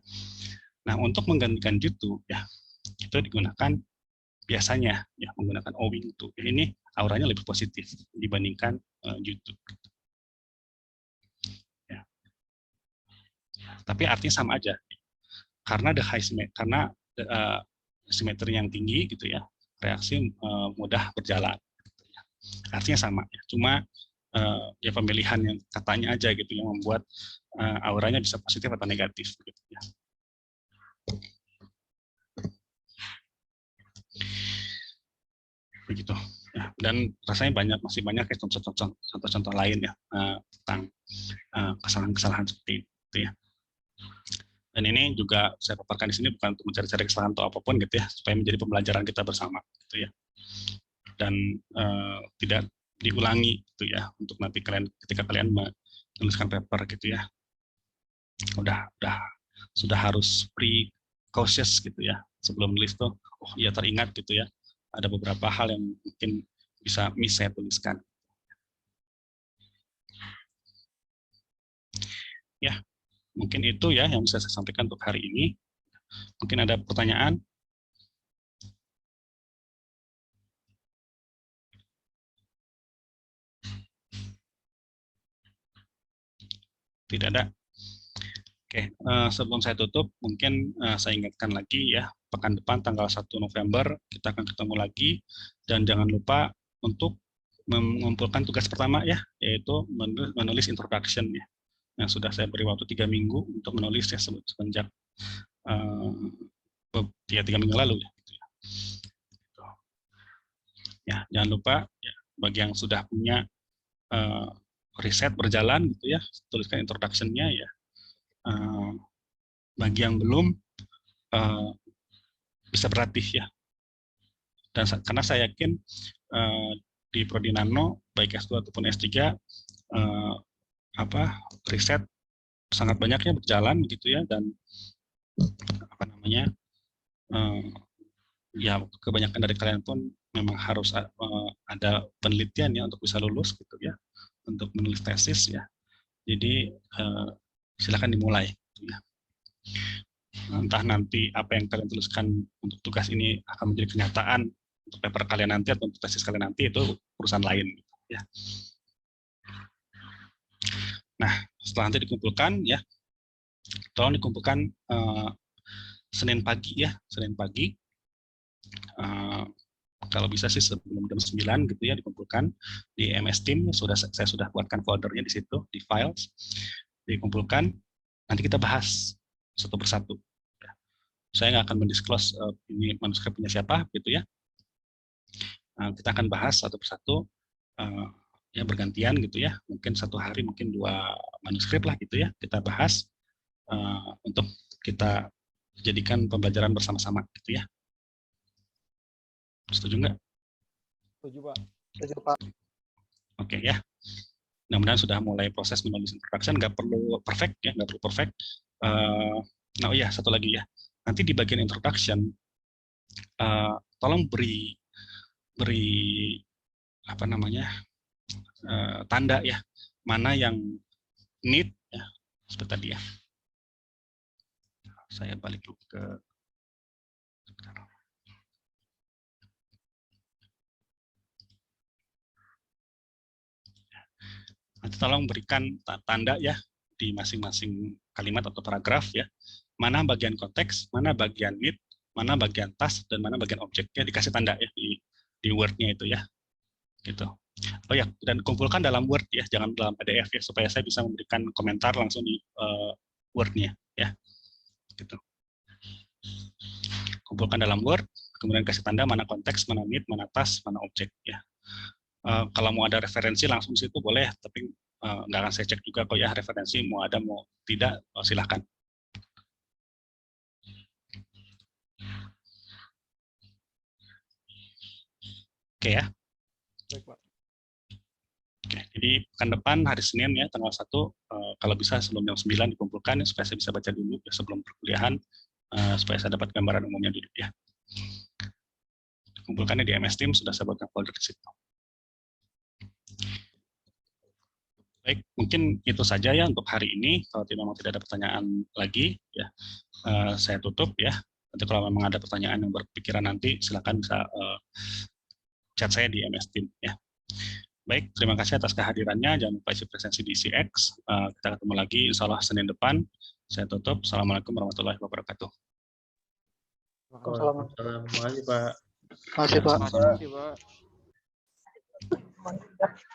Nah untuk menggantikan due to ya itu digunakan biasanya ya menggunakan owing to. Ini auranya lebih positif dibandingkan due to. Ya. Tapi artinya sama aja. Karena karena simetri yang tinggi gitu ya, reaksi mudah berjalan. Gitu ya. Artinya sama ya. Cuma ya pemilihan yang katanya aja gitu yang membuat auranya bisa positif atau negatif gitu ya. Begitu ya. Dan rasanya masih banyak ya contoh-contoh lain ya tentang kesalahan-kesalahan seperti itu ya. Dan ini juga saya paparkan di sini bukan untuk mencari-cari kesalahan atau apapun gitu ya, supaya menjadi pembelajaran kita bersama gitu ya. Dan tidak diulangi gitu ya untuk nanti ketika kalian menuliskan paper gitu ya. Sudah harus pre-cautious gitu ya. Sebelum nulis tuh oh iya teringat gitu ya. Ada beberapa hal yang mungkin bisa saya tuliskan. Ya, mungkin itu ya yang bisa saya sampaikan untuk hari ini. Mungkin ada pertanyaan? Tidak ada. Oke, sebelum saya tutup, mungkin saya ingatkan lagi ya, pekan depan tanggal 1 November kita akan ketemu lagi, dan jangan lupa untuk mengumpulkan tugas pertama ya, yaitu menulis introduction ya, yang sudah saya beri waktu 3 minggu untuk menulis ya semenjak 3 minggu lalu ya. Ya, jangan lupa ya, bagi yang sudah punya riset berjalan gitu ya, tuliskan introduction-nya ya. Bagi yang belum, bisa berlatih ya. Dan karena saya yakin di Prodi Nano baik S2 ataupun S3 riset sangat banyaknya berjalan gitu ya, dan ya kebanyakan dari kalian pun memang harus ada penelitian ya untuk bisa lulus gitu ya, untuk menulis tesis ya. Jadi silakan dimulai gitu ya. Entah nanti apa yang kalian tuliskan untuk tugas ini akan menjadi kenyataan untuk paper kalian nanti atau untuk tesis kalian nanti, itu urusan lain gitu ya. Nah, setelah nanti dikumpulkan ya, tolong dikumpulkan Senin pagi ya, Senin pagi. Kalau bisa sih sebelum jam 9 gitu ya, dikumpulkan di MS Team. Saya sudah buatkan foldernya di situ, di files. Dikumpulkan, nanti kita bahas satu persatu. Saya nggak akan mendisclose ini manuskripnya siapa gitu ya. Kita akan bahas satu persatu ya, bergantian gitu ya. Mungkin satu hari mungkin 2 manuskrip lah gitu ya. Kita bahas untuk kita jadikan pembelajaran bersama-sama gitu ya. Setuju nggak? Setuju, Pak. Setuju, Pak. Oke ya. Mudah-mudahan sudah mulai proses menulis introduction. Nggak perlu perfect ya, nggak perlu perfect. Nah, oh ya, satu lagi ya. Nanti di bagian introduction, tolong beri tanda ya, mana yang need ya, seperti tadi ya. Saya balik dulu ke nanti tolong berikan tanda ya di masing-masing kalimat atau paragraf ya, mana bagian konteks, mana bagian need, mana bagian task, dan mana bagian objeknya, dikasih tanda ya di Word-nya itu ya, gitu. Oh ya, dan kumpulkan dalam Word ya, jangan dalam PDF ya, supaya saya bisa memberikan komentar langsung di Word-nya ya, gitu. Kumpulkan dalam Word, kemudian kasih tanda mana konteks, mana need, mana task, mana objek ya. Kalau mau ada referensi langsung di situ boleh, tapi nggak akan saya cek juga kok ya referensi, mau ada mau tidak, silahkan. Oke ya. Baik, Pak. Oke, jadi pekan depan hari Senin ya, tanggal 1, kalau bisa sebelum jam 9 dikumpulkan ya, supaya saya bisa baca dulu ya, sebelum perkuliahan, supaya saya dapat gambaran umumnya dulu ya. Kumpulkannya di MS Team, sudah saya buatkan folder di situ. Baik, mungkin itu saja ya untuk hari ini. Kalau memang tidak ada pertanyaan lagi, ya saya tutup ya. Nanti kalau memang ada pertanyaan yang berpikiran nanti, silakan bisa chat saya di MS Team ya. Baik, terima kasih atas kehadirannya. Jangan lupa isi presensi di CX. Kita ketemu lagi insya Allah Senin depan. Saya tutup. Assalamualaikum warahmatullahi wabarakatuh. Waalaikumsalam. Terima kasih, Pak. Terima kasih, Pak. Terima kasih, Pak.